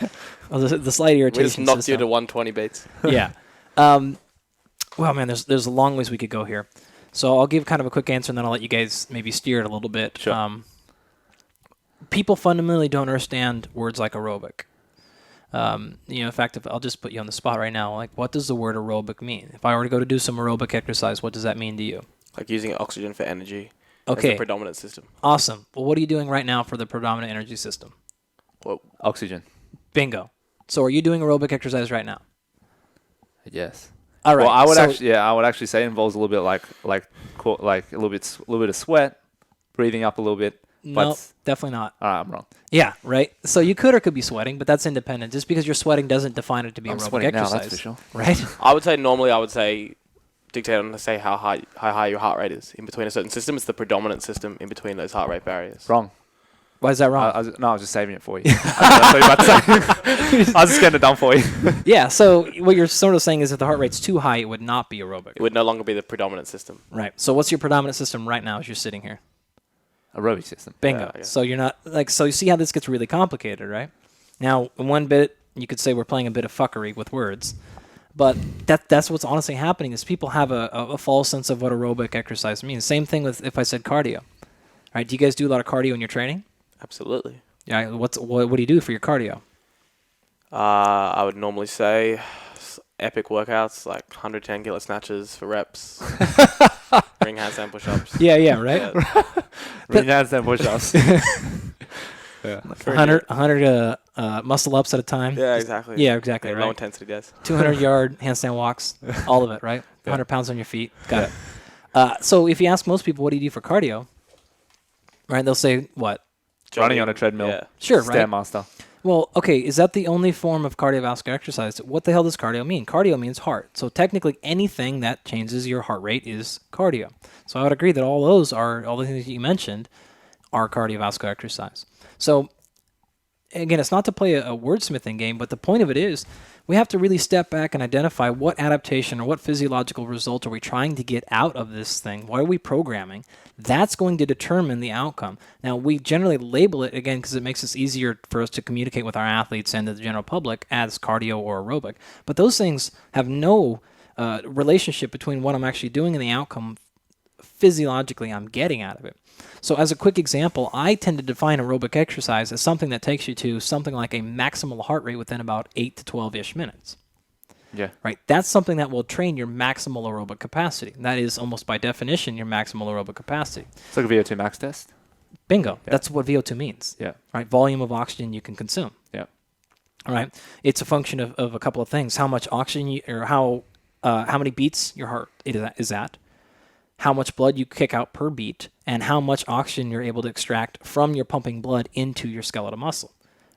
Oh, the slight irritation. We just knocked you to 120 beats. Yeah. Well, man, there's a long ways we could go here. So I'll give kind of a quick answer, and then I'll let you guys maybe steer it a little bit. Sure. People fundamentally don't understand words like aerobic. In fact, if I'll just put you on the spot right now, like, what does the word aerobic mean? If I were to go to do some aerobic exercise, what does that mean to you? Like using oxygen for energy. That's Okay, the predominant system. awesome. Well, what are you doing right now for the predominant energy system? Well, Oxygen. Bingo. So are you doing aerobic exercise right now? Yes. All right. Well, I would so- actually say it involves a little bit like a little bit of sweat, breathing up a little bit. No, But definitely not. I'm wrong. Yeah, right. So you could or could be sweating, but that's independent. Just because you're sweating doesn't define it to be I'm aerobic sweating now, exercise, that's for sure. right? I would say normally dictate on to say how high your heart rate is in between a certain system. It's the predominant system in between those heart rate barriers. Wrong. Why is that wrong? I was just saving it for you. I was just getting it done for you. Yeah. So what you're sort of saying is if the heart rate's too high, it would not be aerobic. It would no longer be the predominant system. Right. So what's your predominant system right now as you're sitting here? Aerobic system. Bingo. Yeah. So you're not so you see how this gets really complicated, right? Now, in one bit, you could say we're playing a bit of fuckery with words, but that's what's honestly happening is people have a false sense of what aerobic exercise means. Same thing with if I said cardio. Right? Do you guys do a lot of cardio in your training? Absolutely. Yeah. What do you do for your cardio? I would normally say epic workouts like 110 kilo snatches for reps, ring handstand push-ups. Yeah. Right. Yeah. Ring handstand push-ups. Yeah. 100 muscle ups at a time. Yeah, exactly. Yeah, exactly. Low Right. intensity days. 200-yard handstand walks, all of it, right? 100 pounds on your feet. Got it. So if you ask most people, what do you do for cardio? Right, they'll say what? Running on a treadmill. Yeah. Sure, right? Stairmaster. Well, okay, is that the only form of cardiovascular exercise? What the hell does cardio mean? Cardio means heart. So technically anything that changes your heart rate is cardio. So I would agree that all the things that you mentioned are cardiovascular exercise. So again, it's not to play a wordsmithing game, but the point of it is we have to really step back and identify what adaptation or what physiological result are we trying to get out of this thing? What are we programming? That's going to determine the outcome. Now, we generally label it, again, because it makes it easier for us to communicate with our athletes and the general public as cardio or aerobic. But those things have no relationship between what I'm actually doing and the outcome physiologically I'm getting out of it. So as a quick example, I tend to define aerobic exercise as something that takes you to something like a maximal heart rate within about 8 to 12-ish minutes. Yeah. Right? That's something that will train your maximal aerobic capacity. That is almost by definition your maximal aerobic capacity. It's like a VO2 max test. Bingo. Yeah. That's what VO2 means. Yeah. Right? Volume of oxygen you can consume. Yeah. All right? It's a function of a couple of things. How much oxygen or how many beats your heart is at, how much blood you kick out per beat, and how much oxygen you're able to extract from your pumping blood into your skeletal muscle.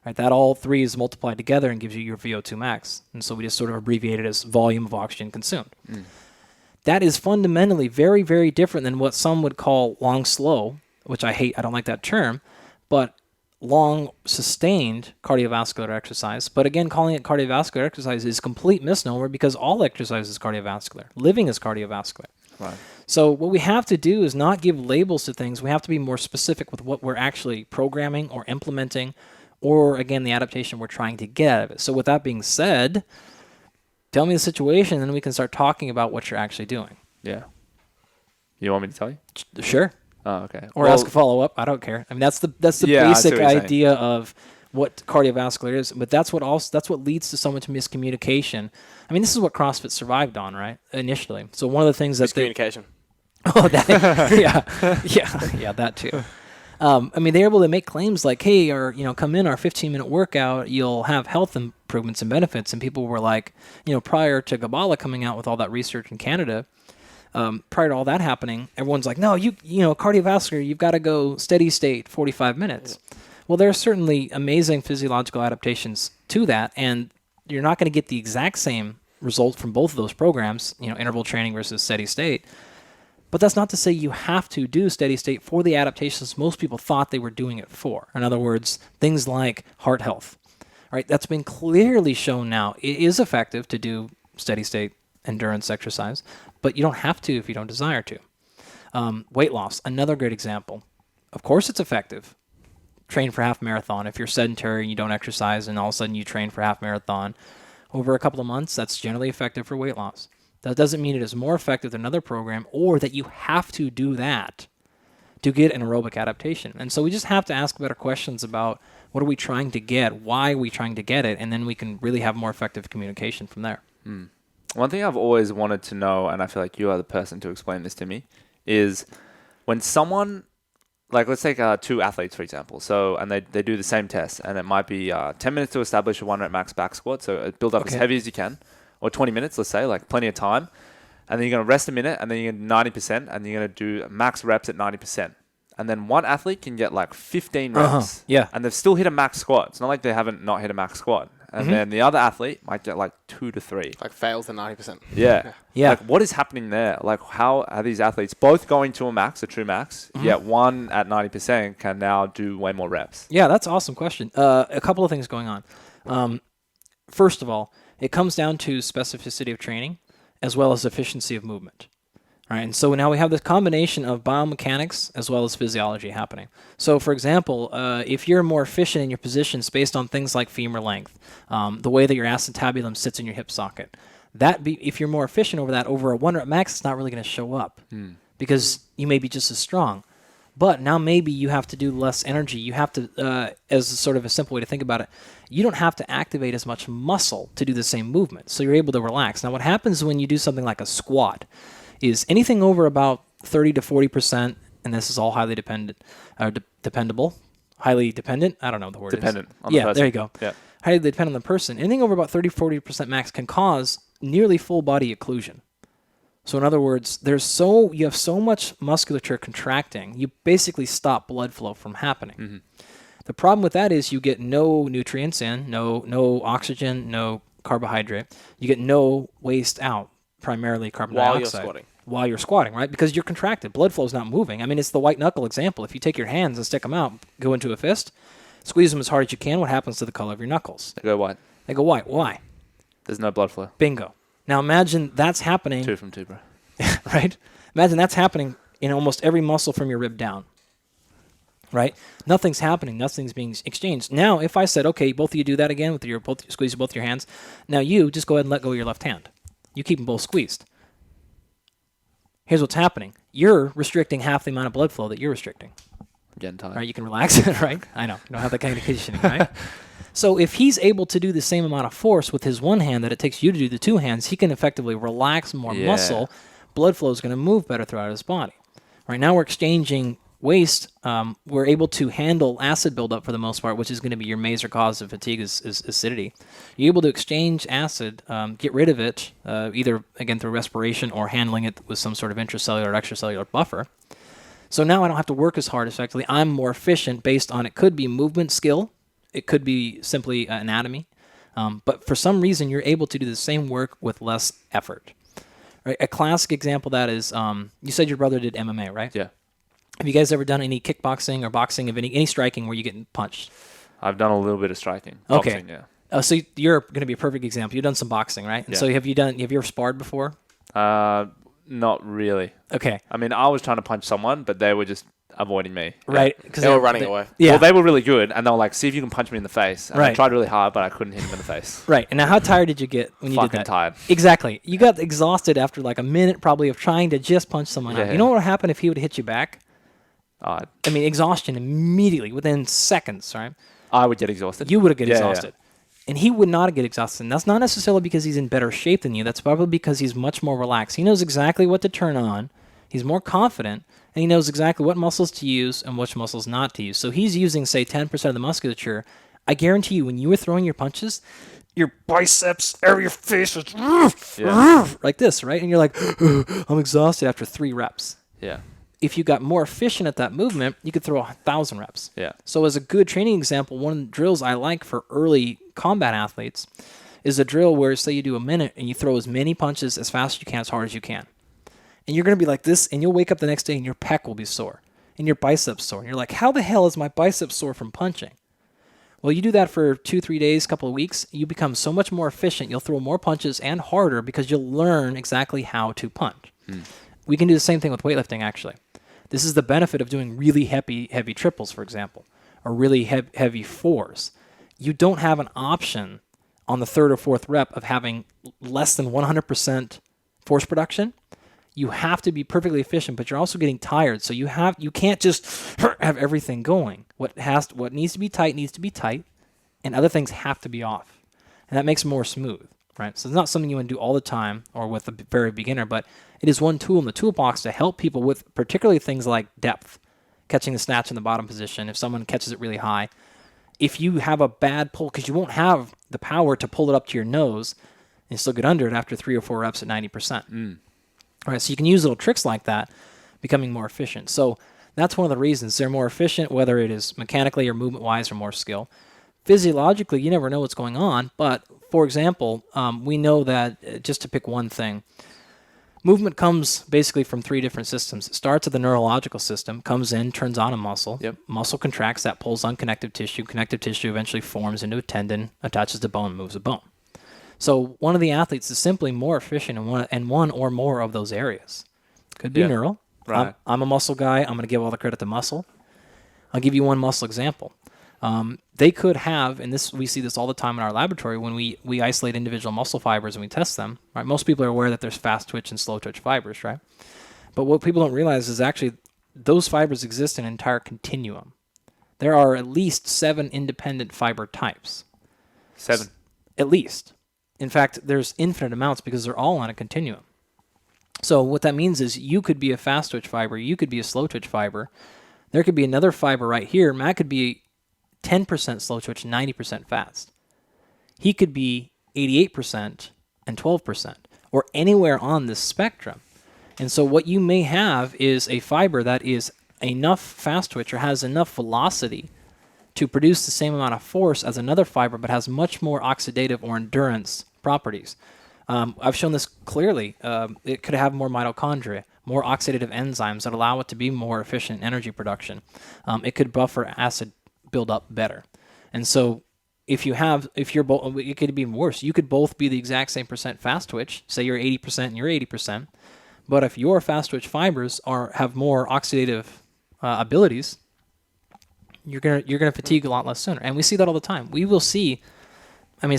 Right, that all three is multiplied together and gives you your VO2 max. And so we just sort of abbreviate it as volume of oxygen consumed. That is fundamentally very, very different than what some would call long slow, which I hate, I don't like that term, but long sustained cardiovascular exercise. But again, calling it cardiovascular exercise is complete misnomer because all exercise is cardiovascular. Living is cardiovascular. Right. So what we have to do is not give labels to things. We have to be more specific with what we're actually programming or implementing, or again, the adaptation we're trying to get out of it. So with that being said, tell me the situation, and then we can start talking about what you're actually doing. Yeah. You want me to tell you? Sure. Oh, okay. Or ask a follow-up. I don't care. I mean, that's the Yeah, I see basic what you're saying. idea of what cardiovascular is. But that's what leads to so much miscommunication. I mean, this is what CrossFit survived on, right? Initially. So one of the things that Communication. Oh, that, yeah, that too. I mean, they're able to make claims like, "Hey, come in our 15-minute workout, you'll have health improvements and benefits." And people were like, prior to Gabala coming out with all that research in Canada, prior to all that happening, everyone's like, "No, cardiovascular, you've got to go steady state, 45 minutes." Yeah. Well, there are certainly amazing physiological adaptations to that, and you're not going to get the exact same result from both of those programs, interval training versus steady state. But that's not to say you have to do steady state for the adaptations most people thought they were doing it for. In other words, things like heart health. Right? That's been clearly shown now. It is effective to do steady state endurance exercise, but you don't have to if you don't desire to. Weight loss, another great example. Of course it's effective. Train for half marathon. If you're sedentary and you don't exercise and all of a sudden you train for half marathon over a couple of months, that's generally effective for weight loss. That doesn't mean it is more effective than another program or that you have to do that to get an aerobic adaptation. And so we just have to ask better questions about what are we trying to get, why are we trying to get it, and then we can really have more effective communication from there. One thing I've always wanted to know, and I feel like you are the person to explain this to me, is when someone, like let's take 2 athletes for example, so and they do the same test, and it might be 10 minutes to establish a 1 rep max back squat, so build up as heavy as you can, or 20 minutes, let's say, like plenty of time, and then you're going to rest a minute, and then you're going to 90%, and you're going to do max reps at 90%. And then one athlete can get like 15 reps, Yeah. and they've still hit a max squat. It's not like they haven't not hit a max squat. And then the other athlete might get like 2 to 3. Like fails to 90%. Yeah. Yeah. Like, what is happening there? Like, how are these athletes both going to a max, a true max, yet one at 90% can now do way more reps? Yeah, that's an awesome question. A couple of things going on. First of all, it comes down to specificity of training as well as efficiency of movement. All right, and so now we have this combination of biomechanics as well as physiology happening. So, for example, if you're more efficient in your positions based on things like femur length, the way that your acetabulum sits in your hip socket, if you're more efficient over that, over a 1 rep max, it's not really going to show up because you may be just as strong. But now maybe you have to do less energy. You have to, as sort of a simple way to think about it, you don't have to activate as much muscle to do the same movement. So you're able to relax. Now what happens when you do something like a squat is anything over about 30 to 40%, and this is all highly dependable, highly dependent. I don't know what the word Dependent is. on the person. There you go. Yeah. Highly dependent on the person. Anything over about 30, 40% max can cause nearly full body occlusion. So in other words, you have so much musculature contracting, you basically stop blood flow from happening. The problem with that is you get no nutrients in, no oxygen, no carbohydrate. You get no waste out, primarily carbon dioxide. While you're squatting, right? Because you're contracted. Blood flow's not moving. I mean, it's the white knuckle example. If you take your hands and stick them out, go into a fist, squeeze them as hard as you can, what happens to the color of your knuckles? They go white. They go white. Why? There's no blood flow. Bingo. Now imagine that's happening. 2 from 2, bro. Right? Imagine that's happening in almost every muscle from your rib down. Right? Nothing's happening. Nothing's being exchanged. Now, if I said, okay, both of you do that again with squeeze both your hands. Now you just go ahead and let go of your left hand. You keep them both squeezed. Here's what's happening. You're restricting half the amount of blood flow that you're restricting. I'm getting tired. Right? You can relax, right? I know. You don't have that kind of conditioning, right? So if he's able to do the same amount of force with his one hand that it takes you to do the 2 hands, he can effectively relax more muscle. Blood flow is going to move better throughout his body. Right now we're exchanging waste. We're able to handle acid buildup for the most part, which is going to be your major cause of fatigue is acidity. You're able to exchange acid, get rid of it, either, again, through respiration or handling it with some sort of intracellular or extracellular buffer. So now I don't have to work as hard effectively. I'm more efficient based on, it could be movement skill. It could be simply anatomy. But for some reason, you're able to do the same work with less effort. Right? A classic example of that is, you said your brother did MMA, right? Yeah. Have you guys ever done any kickboxing or boxing of any striking where you get punched? I've done a little bit of striking. Okay. Boxing, yeah. So you're going to be a perfect example. You've done some boxing, right? And Yeah. so have you ever sparred before? Not really. Okay. I mean, I was trying to punch someone, but they were just avoiding me. Right. They were running away. Yeah. Well, they were really good, and they were like, see if you can punch me in the face. And I Right. tried really hard, but I couldn't hit him in the face. Right. And now how tired did you get when you did Fucking that? tired. Exactly. You got exhausted after like a minute probably of trying to just punch someone out. Yeah. You know what would happen if he would have hit you back? I Exhaustion immediately, within seconds, right? would get exhausted. You would have get Yeah, exhausted. And he would not get exhausted. And that's not necessarily because he's in better shape than you. That's probably because he's much more relaxed. He knows exactly what to turn on. He's more confident. And he knows exactly what muscles to use and which muscles not to use. So he's using, say, 10% of the musculature. I guarantee you, when you were throwing your punches, your biceps, area, your face was like this, right? And you're like, I'm exhausted after 3 reps. Yeah. If you got more efficient at that movement, you could throw 1,000 reps. Yeah. So as a good training example, one of the drills I like for early combat athletes is a drill where, say, you do a minute and you throw as many punches as fast as you can, as hard as you can. And you're going to be like this, and you'll wake up the next day and your pec will be sore and your biceps sore. And you're like, how the hell is my biceps sore from punching? Well, you do that for 2-3 days, couple of weeks, you become so much more efficient. You'll throw more punches and harder because you'll learn exactly how to punch. We can do the same thing with weightlifting, actually. This is the benefit of doing really heavy triples, for example, or really heavy 4s. You don't have an option on the 3rd or 4th rep of having less than 100% force production. You have to be perfectly efficient, but you're also getting tired. So you can't just have everything going. What needs to be tight, and other things have to be off. And that makes it more smooth. right? So it's not something you want to do all the time or with a very beginner, but it is one tool in the toolbox to help people with particularly things like depth, catching the snatch in the bottom position if someone catches it really high. If you have a bad pull, because you won't have the power to pull it up to your nose and still get under it after 3 or 4 reps at 90%. All right, so you can use little tricks like that, becoming more efficient. So that's one of the reasons they're more efficient, whether it is mechanically or movement-wise or more skill. Physiologically, you never know what's going on, but for example, we know that, just to pick one thing, movement comes basically from 3 different systems. It starts at the neurological system, comes in, turns on a muscle. Yep. Muscle contracts, that pulls on connective tissue. Connective tissue eventually forms into a tendon, attaches to bone, moves a bone. So one of the athletes is simply more efficient in one or more of those areas. Could be neural. Right. I'm a muscle guy. I'm going to give all the credit to muscle. I'll give you one muscle example. They could have, and this we see this all the time in our laboratory when we isolate individual muscle fibers and we test them. Right? Most people are aware that there's fast twitch and slow twitch fibers, right? But what people don't realize is actually those fibers exist in an entire continuum. There are at least 7 independent fiber types. 7. At least. In fact, there's infinite amounts because they're all on a continuum. So what that means is you could be a fast twitch fiber, you could be a slow twitch fiber. There could be another fiber right here. Matt could be 10% slow twitch, 90% fast. He could be 88% and 12%, or anywhere on this spectrum. And so what you may have is a fiber that is enough fast twitch or has enough velocity to produce the same amount of force as another fiber, but has much more oxidative or endurance properties. I've shown this clearly. It could have more mitochondria, more oxidative enzymes that allow it to be more efficient in energy production. It could buffer acid buildup better. And so if you're both, it could be worse. You could both be the exact same percent fast twitch. Say you're 80% and you're 80%. But if your fast twitch fibers have more oxidative abilities, you're gonna fatigue a lot less sooner. And we see that all the time. We will see. I mean,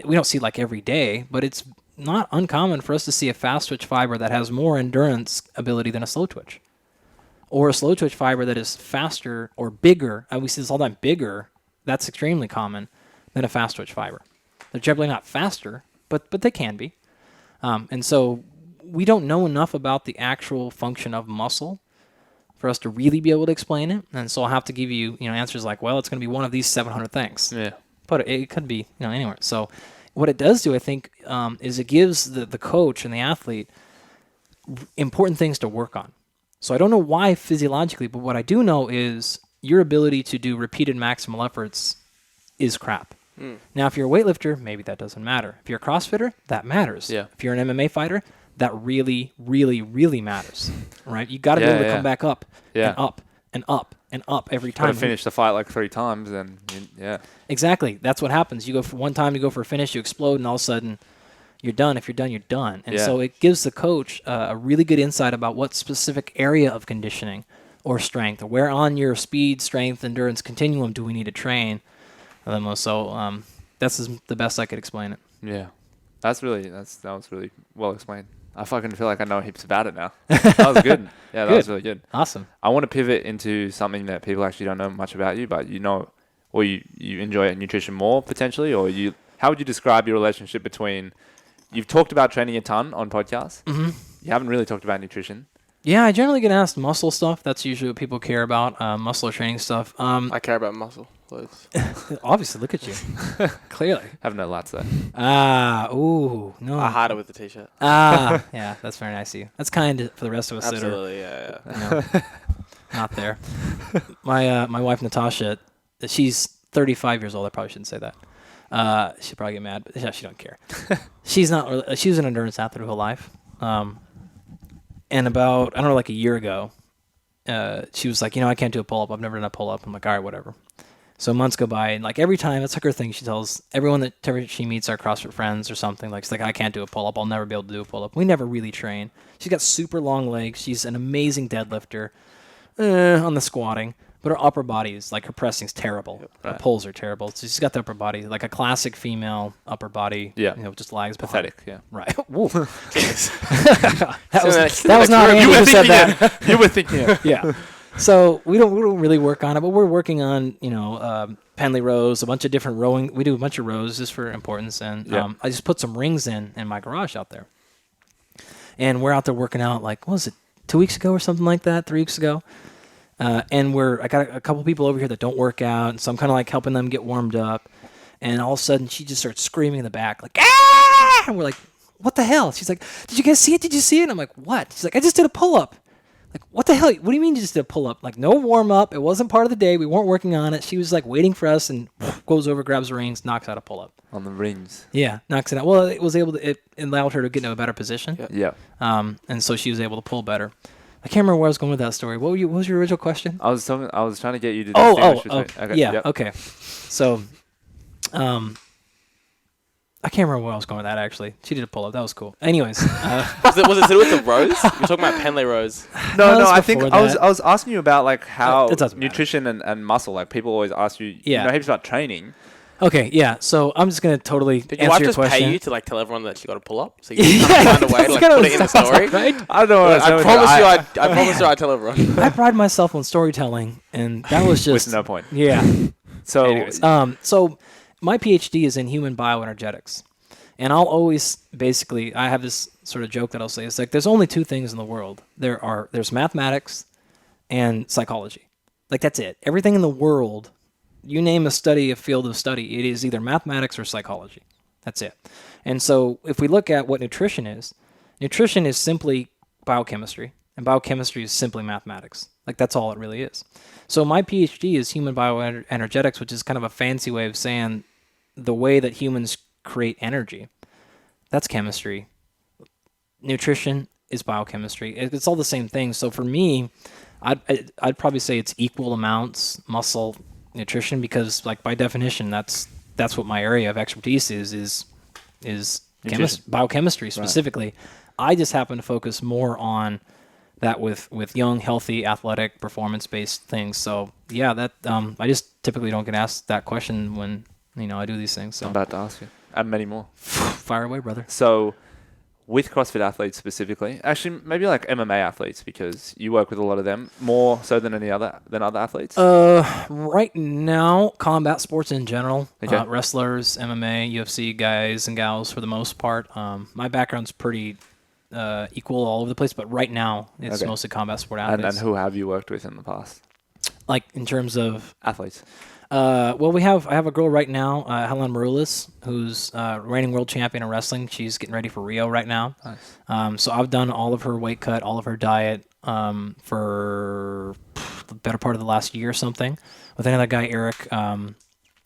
we don't see like every day, but it's not uncommon for us to see a fast twitch fiber that has more endurance ability than a slow twitch, or a slow twitch fiber that is faster or bigger. And we see this all the time. Bigger. That's extremely common than a fast twitch fiber. They're generally not faster, but they can be. And so we don't know enough about the actual function of muscle for us to really be able to explain it. And so I'll have to give you, answers like, well, it's going to be one of these 700 things. Yeah. But it could be, anywhere. So what it does do, I think, is it gives the coach and the athlete important things to work on. So I don't know why physiologically, but what I do know is your ability to do repeated maximal efforts is crap. Now, if you're a weightlifter, maybe that doesn't matter. If you're a CrossFitter, that matters. Yeah. If you're an MMA fighter, that really, really, really matters, right? You got to be able to come back up and up and up and up every time. Got to finish the fight like 3 times, and Exactly. That's what happens. You go for one time, you go for a finish, you explode, and all of a sudden you're done. If you're done, you're done. And so it gives the coach a really good insight about what specific area of conditioning or strength, or where on your speed, strength, endurance continuum do we need to train the most. So that's the best I could explain it. Yeah. That was really well explained. I fucking feel like I know heaps about it now. That was good. Yeah, that was really good. Awesome. I want to pivot into something that people actually don't know much about you, but or you enjoy nutrition more potentially, or how would you describe your relationship between, you've talked about training a ton on podcasts. Mm-hmm. You haven't really talked about nutrition. Yeah, I generally get asked muscle stuff. That's usually what people care about, muscle or training stuff. I care about muscle, loads. Obviously, look at you. Clearly. Have no lats though. No. I hide it with the t-shirt. Yeah, that's very nice of you. That's kind for the rest of us Absolutely, yeah. that are not there. My wife, Natasha, she's 35 years old. I probably shouldn't say that. She'll probably get mad, but yeah, she don't care. She was an endurance athlete her whole life. And about, like a year ago, she was like, I can't do a pull-up. I've never done a pull-up. I'm like, all right, whatever. So months go by, and like every time, that's like her thing. She tells everyone that she meets, our CrossFit friends or something, like, she's like, I can't do a pull-up. I'll never be able to do a pull-up. We never really train. She's got super long legs. She's an amazing deadlifter on the squatting. But her upper body is, like, her pressing's terrible. Yep, right. Her pulls are terrible. So she's got the upper body, like a classic female upper body. Yeah. Just lags pathetic, behind. Yeah. Right. that was not Andy who said that. You were thinking it. Yeah. So we don't really work on it, but we're working on Penley rows, a bunch of different rowing. We do a bunch of rows just for importance, and I just put some rings in my garage out there, and we're out there working out. Like, what was it, 2 weeks ago or something like that? 3 weeks ago. And I got a couple people over here that don't work out, and so I'm kind of like helping them get warmed up. And all of a sudden, she just starts screaming in the back, like, ah! And we're like, what the hell? She's like, did you guys see it? Did you see it? And I'm like, what? She's like, I just did a pull-up. Like, what the hell? What do you mean you just did a pull-up? Like, no warm-up. It wasn't part of the day. We weren't working on it. She was like waiting for us and goes over, grabs the rings, knocks out a pull-up. On the rings. Yeah, knocks it out. Well, it allowed her to get into a better position. Yeah. And so she was able to pull better. I can't remember where I was going with that story. What was your original question? I was trying to get you to distinguish between. Okay, yeah, yep. okay. So, I can't remember where I was going with that, actually. She did a pull-up. That was cool. Anyways. Was it to do with the rows? You're talking about Penley rows. No, I think I was asking you about like how It doesn't nutrition and muscle. Like people always ask you, you know heaps about training. Okay, yeah. So I'm just going to totally Did your answer wife your just question. pay you to like tell everyone that she got a pull-up? So you find a way to like put it in the story? Right? I don't know. I promise you I'd tell everyone. I pride myself on storytelling, and that was just... With no point. Yeah. So, Anyways, so my PhD is in human bioenergetics. And I'll always basically, I have this sort of joke that I'll say. It's like, there's only two things in the world. There's mathematics and psychology. Like, that's it. Everything in the world, you name a field of study, it is either mathematics or psychology. That's it. And so if we look at what nutrition is simply biochemistry. And biochemistry is simply mathematics. Like, that's all it really is. So my PhD is human bioenergetics, which is kind of a fancy way of saying the way that humans create energy. That's chemistry. Nutrition is biochemistry. It's all the same thing. So for me, I'd probably say it's equal amounts muscle, nutrition, because like by definition, that's what my area of expertise is biochemistry specifically. Right. I just happen to focus more on that with young, healthy, athletic, performance-based things. So yeah, that I just typically don't get asked that question when I do these things. So I'm about to ask you. And many more. Fire away, brother. So, with CrossFit athletes specifically, actually maybe like MMA athletes, because you work with a lot of them more so than other athletes. Right now, combat sports in general, wrestlers, MMA, UFC guys and gals for the most part. My background's pretty equal all over the place, but right now it's mostly combat sport athletes. And who have you worked with in the past? Like in terms of athletes. Well, I have a girl right now, Helen Maroulis, who's reigning world champion in wrestling. She's getting ready for Rio right now. Nice. So I've done all of her weight cut, all of her diet for the better part of the last year or something. With another guy, Eric,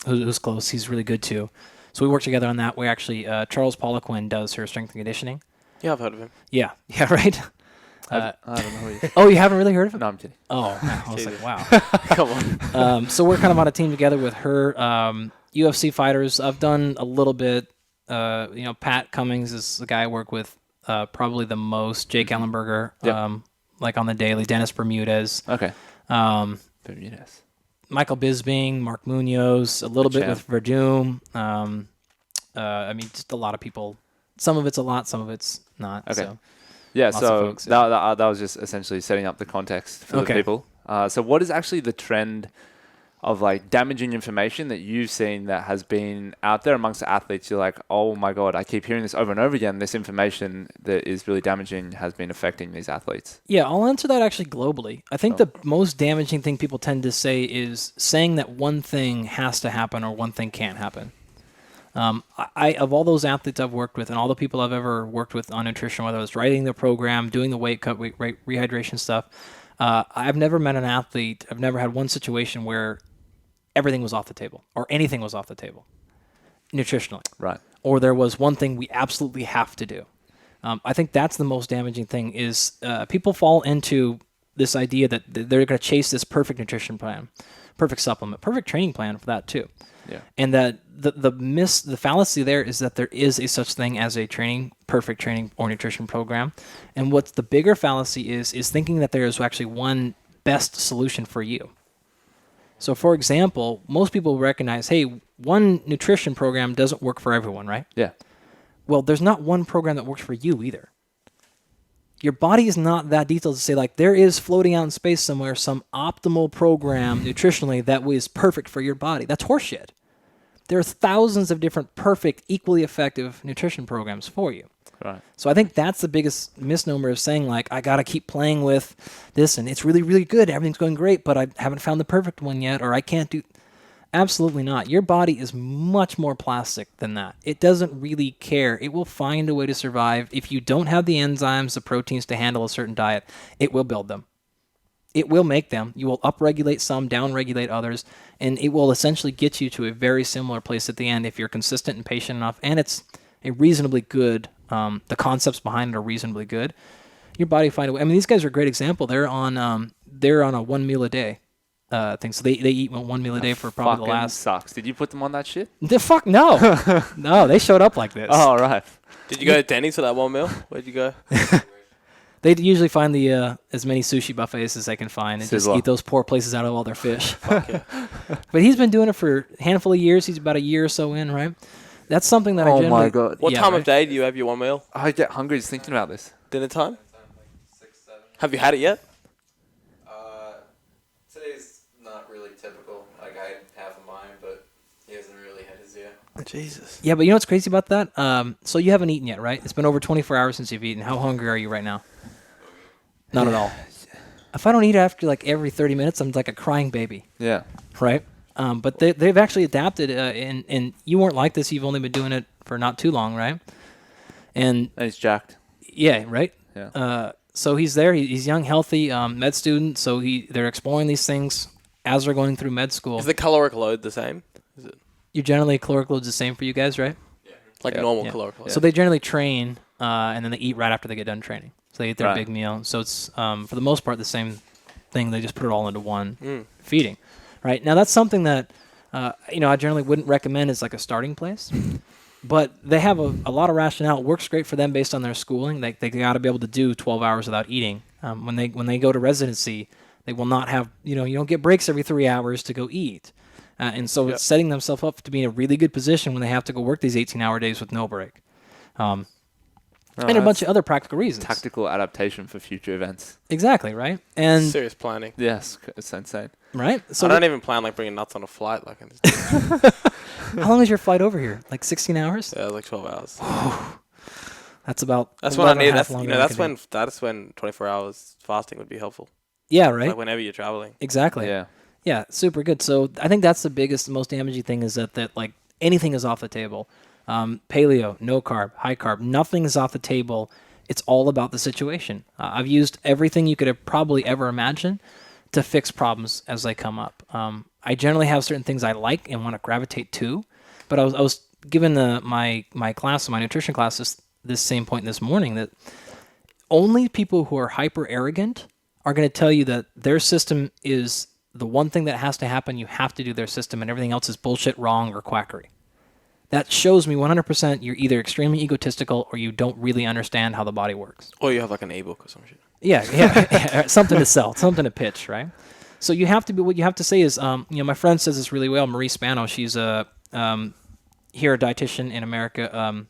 who's close. He's really good too. So we work together on that. We actually, Charles Poliquin does her strength and conditioning. Yeah, I've heard of him. Yeah, right. I don't know who he is. Oh, you haven't really heard of him? No, I'm kidding. Oh, I was like, wow. Come on. So we're kind of on a team together with her. UFC fighters, I've done a little bit. Pat Cummings is the guy I work with probably the most. Jake Ellenberger, like on the daily. Dennis Bermudez. Okay. Bermudez. Michael Bisping, Mark Munoz, a little bit with Verdum. Just a lot of people. Some of it's a lot, some of it's not. Okay. So. Yeah, Lots so of folks, that was just essentially setting up the context for the people. So what is actually the trend of like damaging information that you've seen that has been out there amongst the athletes? You're like, oh my God, I keep hearing this over and over again. This information that is really damaging has been affecting these athletes. Yeah, I'll answer that actually globally. I think the most damaging thing people tend to say is saying that one thing has to happen or one thing can't happen. I of all those athletes I've worked with and all the people I've ever worked with on nutrition, whether it's writing the program, doing the weight cut, rehydration stuff, I've never met an athlete, I've never had one situation where everything was off the table or anything was off the table nutritionally. Right. Or there was one thing we absolutely have to do. I think that's the most damaging thing is people fall into this idea that they're going to chase this perfect nutrition plan, perfect supplement, perfect training plan for that too. Yeah. And that the fallacy there is that there is a such thing as a perfect training or nutrition program. And what's the bigger fallacy is thinking that there is actually one best solution for you. So for example, most people recognize, hey, one nutrition program doesn't work for everyone, right? Yeah. Well, there's not one program that works for you either. Your body is not that detailed to say, like, there is floating out in space somewhere some optimal program nutritionally that was perfect for your body. That's horseshit. There are thousands of different perfect, equally effective nutrition programs for you. Right. So I think that's the biggest misnomer of saying, like, I got to keep playing with this and it's really, really good. Everything's going great, but I haven't found the perfect one yet, or I can't do... Absolutely not. Your body is much more plastic than that. It doesn't really care. It will find a way to survive. If you don't have the enzymes, the proteins to handle a certain diet, it will build them. It will make them. You will upregulate some, downregulate others, and it will essentially get you to a very similar place at the end if you're consistent and patient enough, and it's a reasonably good, the concepts behind it are reasonably good. Your body find a way. I mean, these guys are a great example. They're on a 1 meal a day thing. So they eat 1 meal a day for probably the last... sucks. Did you put them on that shit? The fuck no. No, they showed up like this. Oh, right. Did you go to Denny's for that 1 meal? Where'd you go? They usually find the as many sushi buffets as they can find and just eat those poor places out of all their fish. Fuck yeah. But he's been doing it for a handful of years. He's about a year or so in, right? That's something that I generally... Oh my God. What time of day do you have your 1 meal? I get hungry just thinking about this. Dinner time? Like 6, 7. Have you had it yet? Today's not really typical. Like I had half of mine, but he hasn't really had his yet. Jesus. Yeah, but you know what's crazy about that? So you haven't eaten yet, right? It's been over 24 hours since you've eaten. How hungry are you right now? Not at all. If I don't eat after like every 30 minutes, I'm like a crying baby. Yeah. Right? But they've actually adapted, and you weren't like this. You've only been doing it for not too long, right? And he's jacked. Yeah, right? Yeah. So he's there. He's young, healthy, med student. So they're exploring these things as they're going through med school. Is the caloric load the same? Is it You generally, caloric load's the same for you guys, right? like normal caloric load? So they generally train, and then they eat right after they get done training. So they eat their Right. big meal. So it's, for the most part, the same thing. They just put it all into one feeding. Right? Now, that's something that, I generally wouldn't recommend as like a starting place. But they have a lot of rationale. It works great for them based on their schooling. They got to be able to do 12 hours without eating. When they go to residency, they will not have, you don't get breaks every 3 hours to go eat. And so it's setting themselves up to be in a really good position when they have to go work these 18-hour days with no break. And a bunch of other practical reasons. Tactical adaptation for future events. Exactly, right? And Serious planning. Yes, it's insane. right? So I don't even plan like bringing nuts on a flight. Like, I'm just, how long is your flight over here? Like 16 hours? yeah, like 12 hours. That's about. That's when I 11 and a need. half That's longer than I can do. that's when 24 hours fasting would be helpful. Yeah, right. Like whenever you're traveling. Exactly. Yeah. Yeah, super good. So I think that's the biggest, most damaging thing is that like anything is off the table. Paleo, no carb, high carb, nothing is off the table. It's all about the situation. I've used everything you could have probably ever imagined to fix problems as they come up. I generally have certain things I like and want to gravitate to, but I was given my class, my nutrition class, this same point this morning that only people who are hyper arrogant are going to tell you that their system is the one thing that has to happen. You have to do their system, and everything else is bullshit, wrong, or quackery. That shows me 100% you're either extremely egotistical or you don't really understand how the body works. Or you have like an ebook or some shit. Yeah, something to sell, something to pitch, right? So you have to be. What you have to say is, my friend says this really well. Marie Spano, she's a dietitian in America.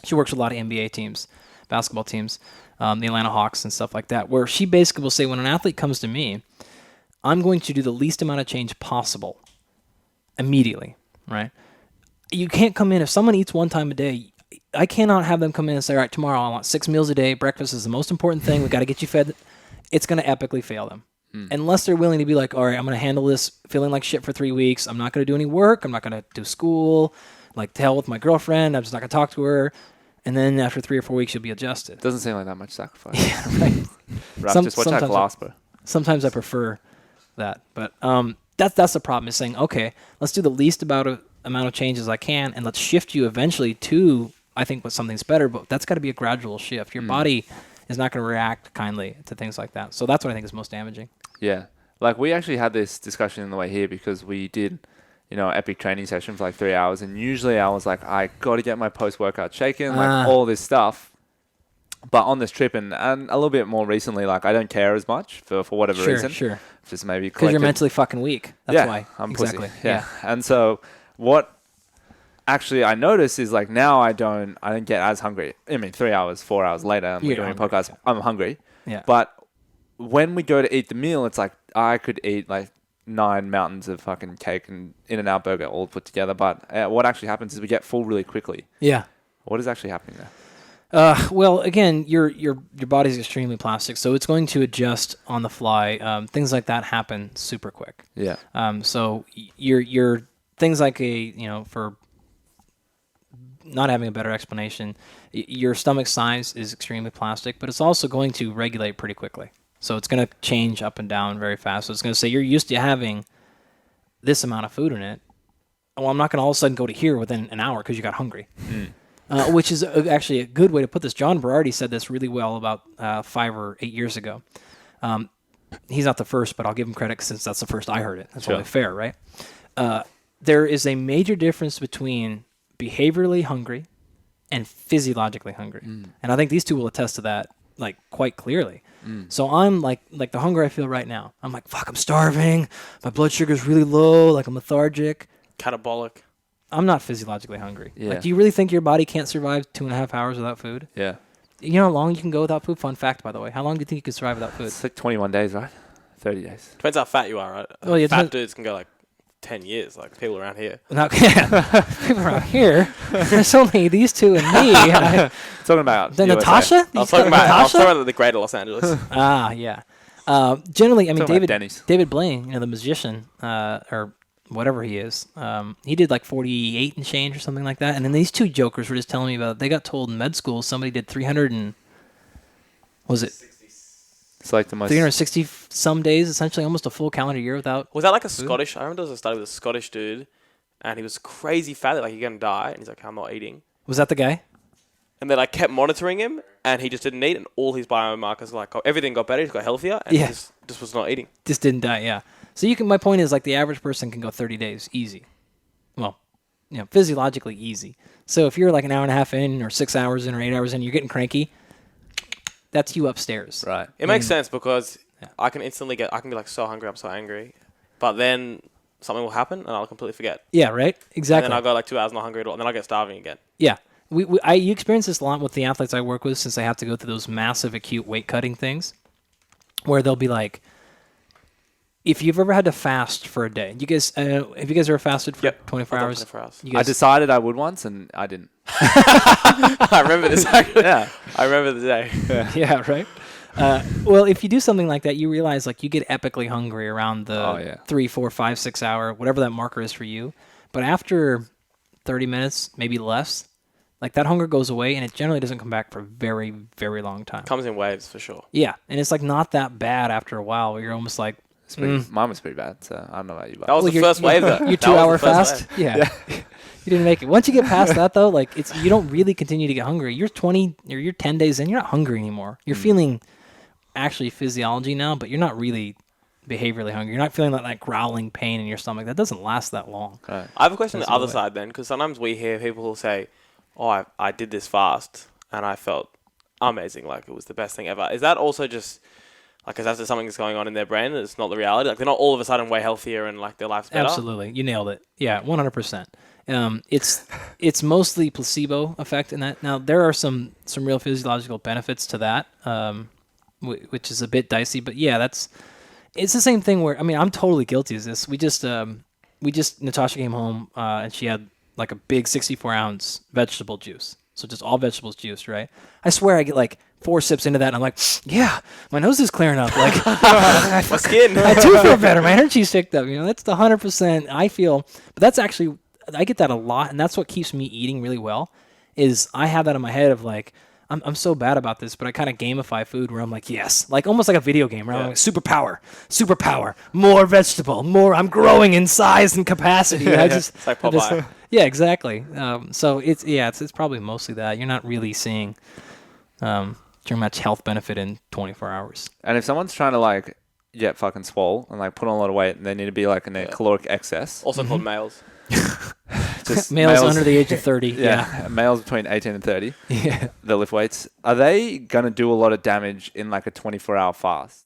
She works with a lot of NBA teams, basketball teams, the Atlanta Hawks and stuff like that. Where she basically will say, when an athlete comes to me, I'm going to do the least amount of change possible immediately, right? You can't come in, if someone eats one time a day, I cannot have them come in and say, all right, tomorrow I want 6 meals a day. Breakfast is the most important thing. We've got to get you fed. It's going to epically fail them. Unless they're willing to be like, all right, I'm going to handle this feeling like shit for 3 weeks. I'm not going to do any work. I'm not going to do school. Like, to hell with my girlfriend. I'm just not going to talk to her. And then after 3 or 4 weeks, you'll be adjusted. Doesn't seem like that much sacrifice. Yeah, right. Raph, just watch that glass, bro. Sometimes I prefer that. But that's the problem, is saying, okay, let's do the least amount of changes I can, and let's shift you eventually to, I think, what something's better. But that's got to be a gradual shift. Your body is not going to react kindly to things like that. So that's what I think is most damaging. Yeah. Like, we actually had this discussion on the way here because we did, epic training session for like 3 hours. And usually I was like, I got to get my post-workout shaken, like all this stuff. But on this trip and a little bit more recently, like, I don't care as much for whatever reason. Sure. Just maybe because you're mentally fucking weak. That's why. I'm exactly. pussy. Yeah. And so what actually I notice is like now I don't get as hungry. I mean, 3 hours, 4 hours later, and we're You're doing a hungry, podcast. I'm hungry. Yeah. But when we go to eat the meal, it's like I could eat like 9 mountains of fucking cake and In-N-Out burger all put together. But what actually happens is we get full really quickly. Yeah. What is actually happening there? Well, again, your body's extremely plastic, so it's going to adjust on the fly. Things like that happen super quick. Yeah. So your things like for not having a better explanation, your stomach size is extremely plastic, but it's also going to regulate pretty quickly. So it's going to change up and down very fast. So it's going to say you're used to having this amount of food in it. Well, I'm not going to all of a sudden go to here within an hour because you got hungry. Which is actually a good way to put this. John Berardi said this really well about 5 or 8 years ago. He's not the first, but I'll give him credit since that's the first I heard it. That's only fair, right? There is a major difference between behaviorally hungry and physiologically hungry. And I think these two will attest to that like quite clearly. So I'm like the hunger I feel right now. I'm like, fuck, I'm starving. My blood sugar's really low. Like I'm lethargic. Catabolic. I'm not physiologically hungry. Yeah. Like, do you really think your body can't survive 2.5 hours without food? Yeah. You know how long you can go without food? Fun fact, by the way. How long do you think you can survive without food? It's like 21 days, right? 30 days. Depends how fat you are, right? Well, yeah, Fat dudes can go like 10 years, like people around here. Now, people around here, there's only these two and me. Talking about Then USA. Natasha? I was talking about the greater Los Angeles. Yeah. Generally, I mean, Talking about Denny's. David Blaine, the musician, or whatever he is, he did like 48 and change or something like that. And then these two jokers were just telling me about, they got told in med school somebody did 300 and, was it It's like the most 360 some days, essentially almost a full calendar year without. Was that like a Scottish? I remember there was a study with a Scottish dude, and he was crazy fat, like you're gonna die, and he's like, I'm not eating. Was that the guy? And they like kept monitoring him, and he just didn't eat, and all his biomarkers everything got better, he got healthier, and he just was not eating. Just didn't die, yeah. So my point is like the average person can go 30 days easy. Well, physiologically easy. So if you're like an hour and a half in or 6 hours in or 8 hours in, you're getting cranky, that's you upstairs. right. It makes sense because I can instantly I can be like so hungry, I'm so angry, but then something will happen and I'll completely forget. Yeah, right? Exactly. And then I'll go like 2 hours not hungry at all, and then I'll get starving again. Yeah. You experience this a lot with the athletes I work with since they have to go through those massive acute weight cutting things where they'll be like, if you've ever had to fast for a day, have you guys ever fasted for 24 hours? 24 hours. You I guys, decided I would once, and I didn't. I remember this actually. Yeah. I remember the day. yeah, right? Well, if you do something like that, you realize like you get epically hungry around the 3, 4, 5, 6 hour, whatever that marker is for you. But after 30 minutes, maybe less, like that hunger goes away and it generally doesn't come back for a very, very long time. Comes in waves for sure. Yeah. And it's like not that bad after a while where you're almost like, Mine was pretty bad, so I don't know about you. But That was the first wave though. Your 2 hour fast? Yeah. You didn't make it. Once you get past that though, like you don't really continue to get hungry. You're 20 or you're 10 days in, you're not hungry anymore. You're feeling actually physiology now, but you're not really behaviorally hungry. You're not feeling that growling pain in your stomach. That doesn't last that long. Right. I have a question on That's the other the way. side then, because sometimes we hear people who say, oh, I did this fast and I felt amazing, like it was the best thing ever. Is that also just, like, is that just something that's going on in their brain and it's not the reality? Like, they're not all of a sudden way healthier and, like, their life's better? Absolutely. You nailed it. Yeah, 100%. It's mostly placebo effect in that. Now, there are some real physiological benefits to that, which is a bit dicey. But, yeah, it's the same thing where, I mean, I'm totally guilty of this. Natasha came home and she had, like, a big 64-ounce vegetable juice. So just all vegetables juice, right? I swear I get, like, 4 sips into that, and I'm like, yeah, my nose is clearing up. Like, My skin. I do feel better. My energy's ticked up. That's the 100% I feel. But that's actually, I get that a lot, and that's what keeps me eating really well, is I have that in my head of like, I'm so bad about this, but I kind of gamify food where I'm like, yes, like almost like a video game where I'm like, superpower, more vegetable, more, I'm growing in size and capacity. It's like Popeye. Yeah, exactly. So it's probably mostly that. You're not really seeing too much health benefit in 24 hours. And if someone's trying to like get fucking swole and like put on a lot of weight, and they need to be like in a caloric excess. Also called males. Just males under the age of 30. Yeah. Males between 18 and 30 Yeah. that lift weights. Are they going to do a lot of damage in like a 24-hour fast?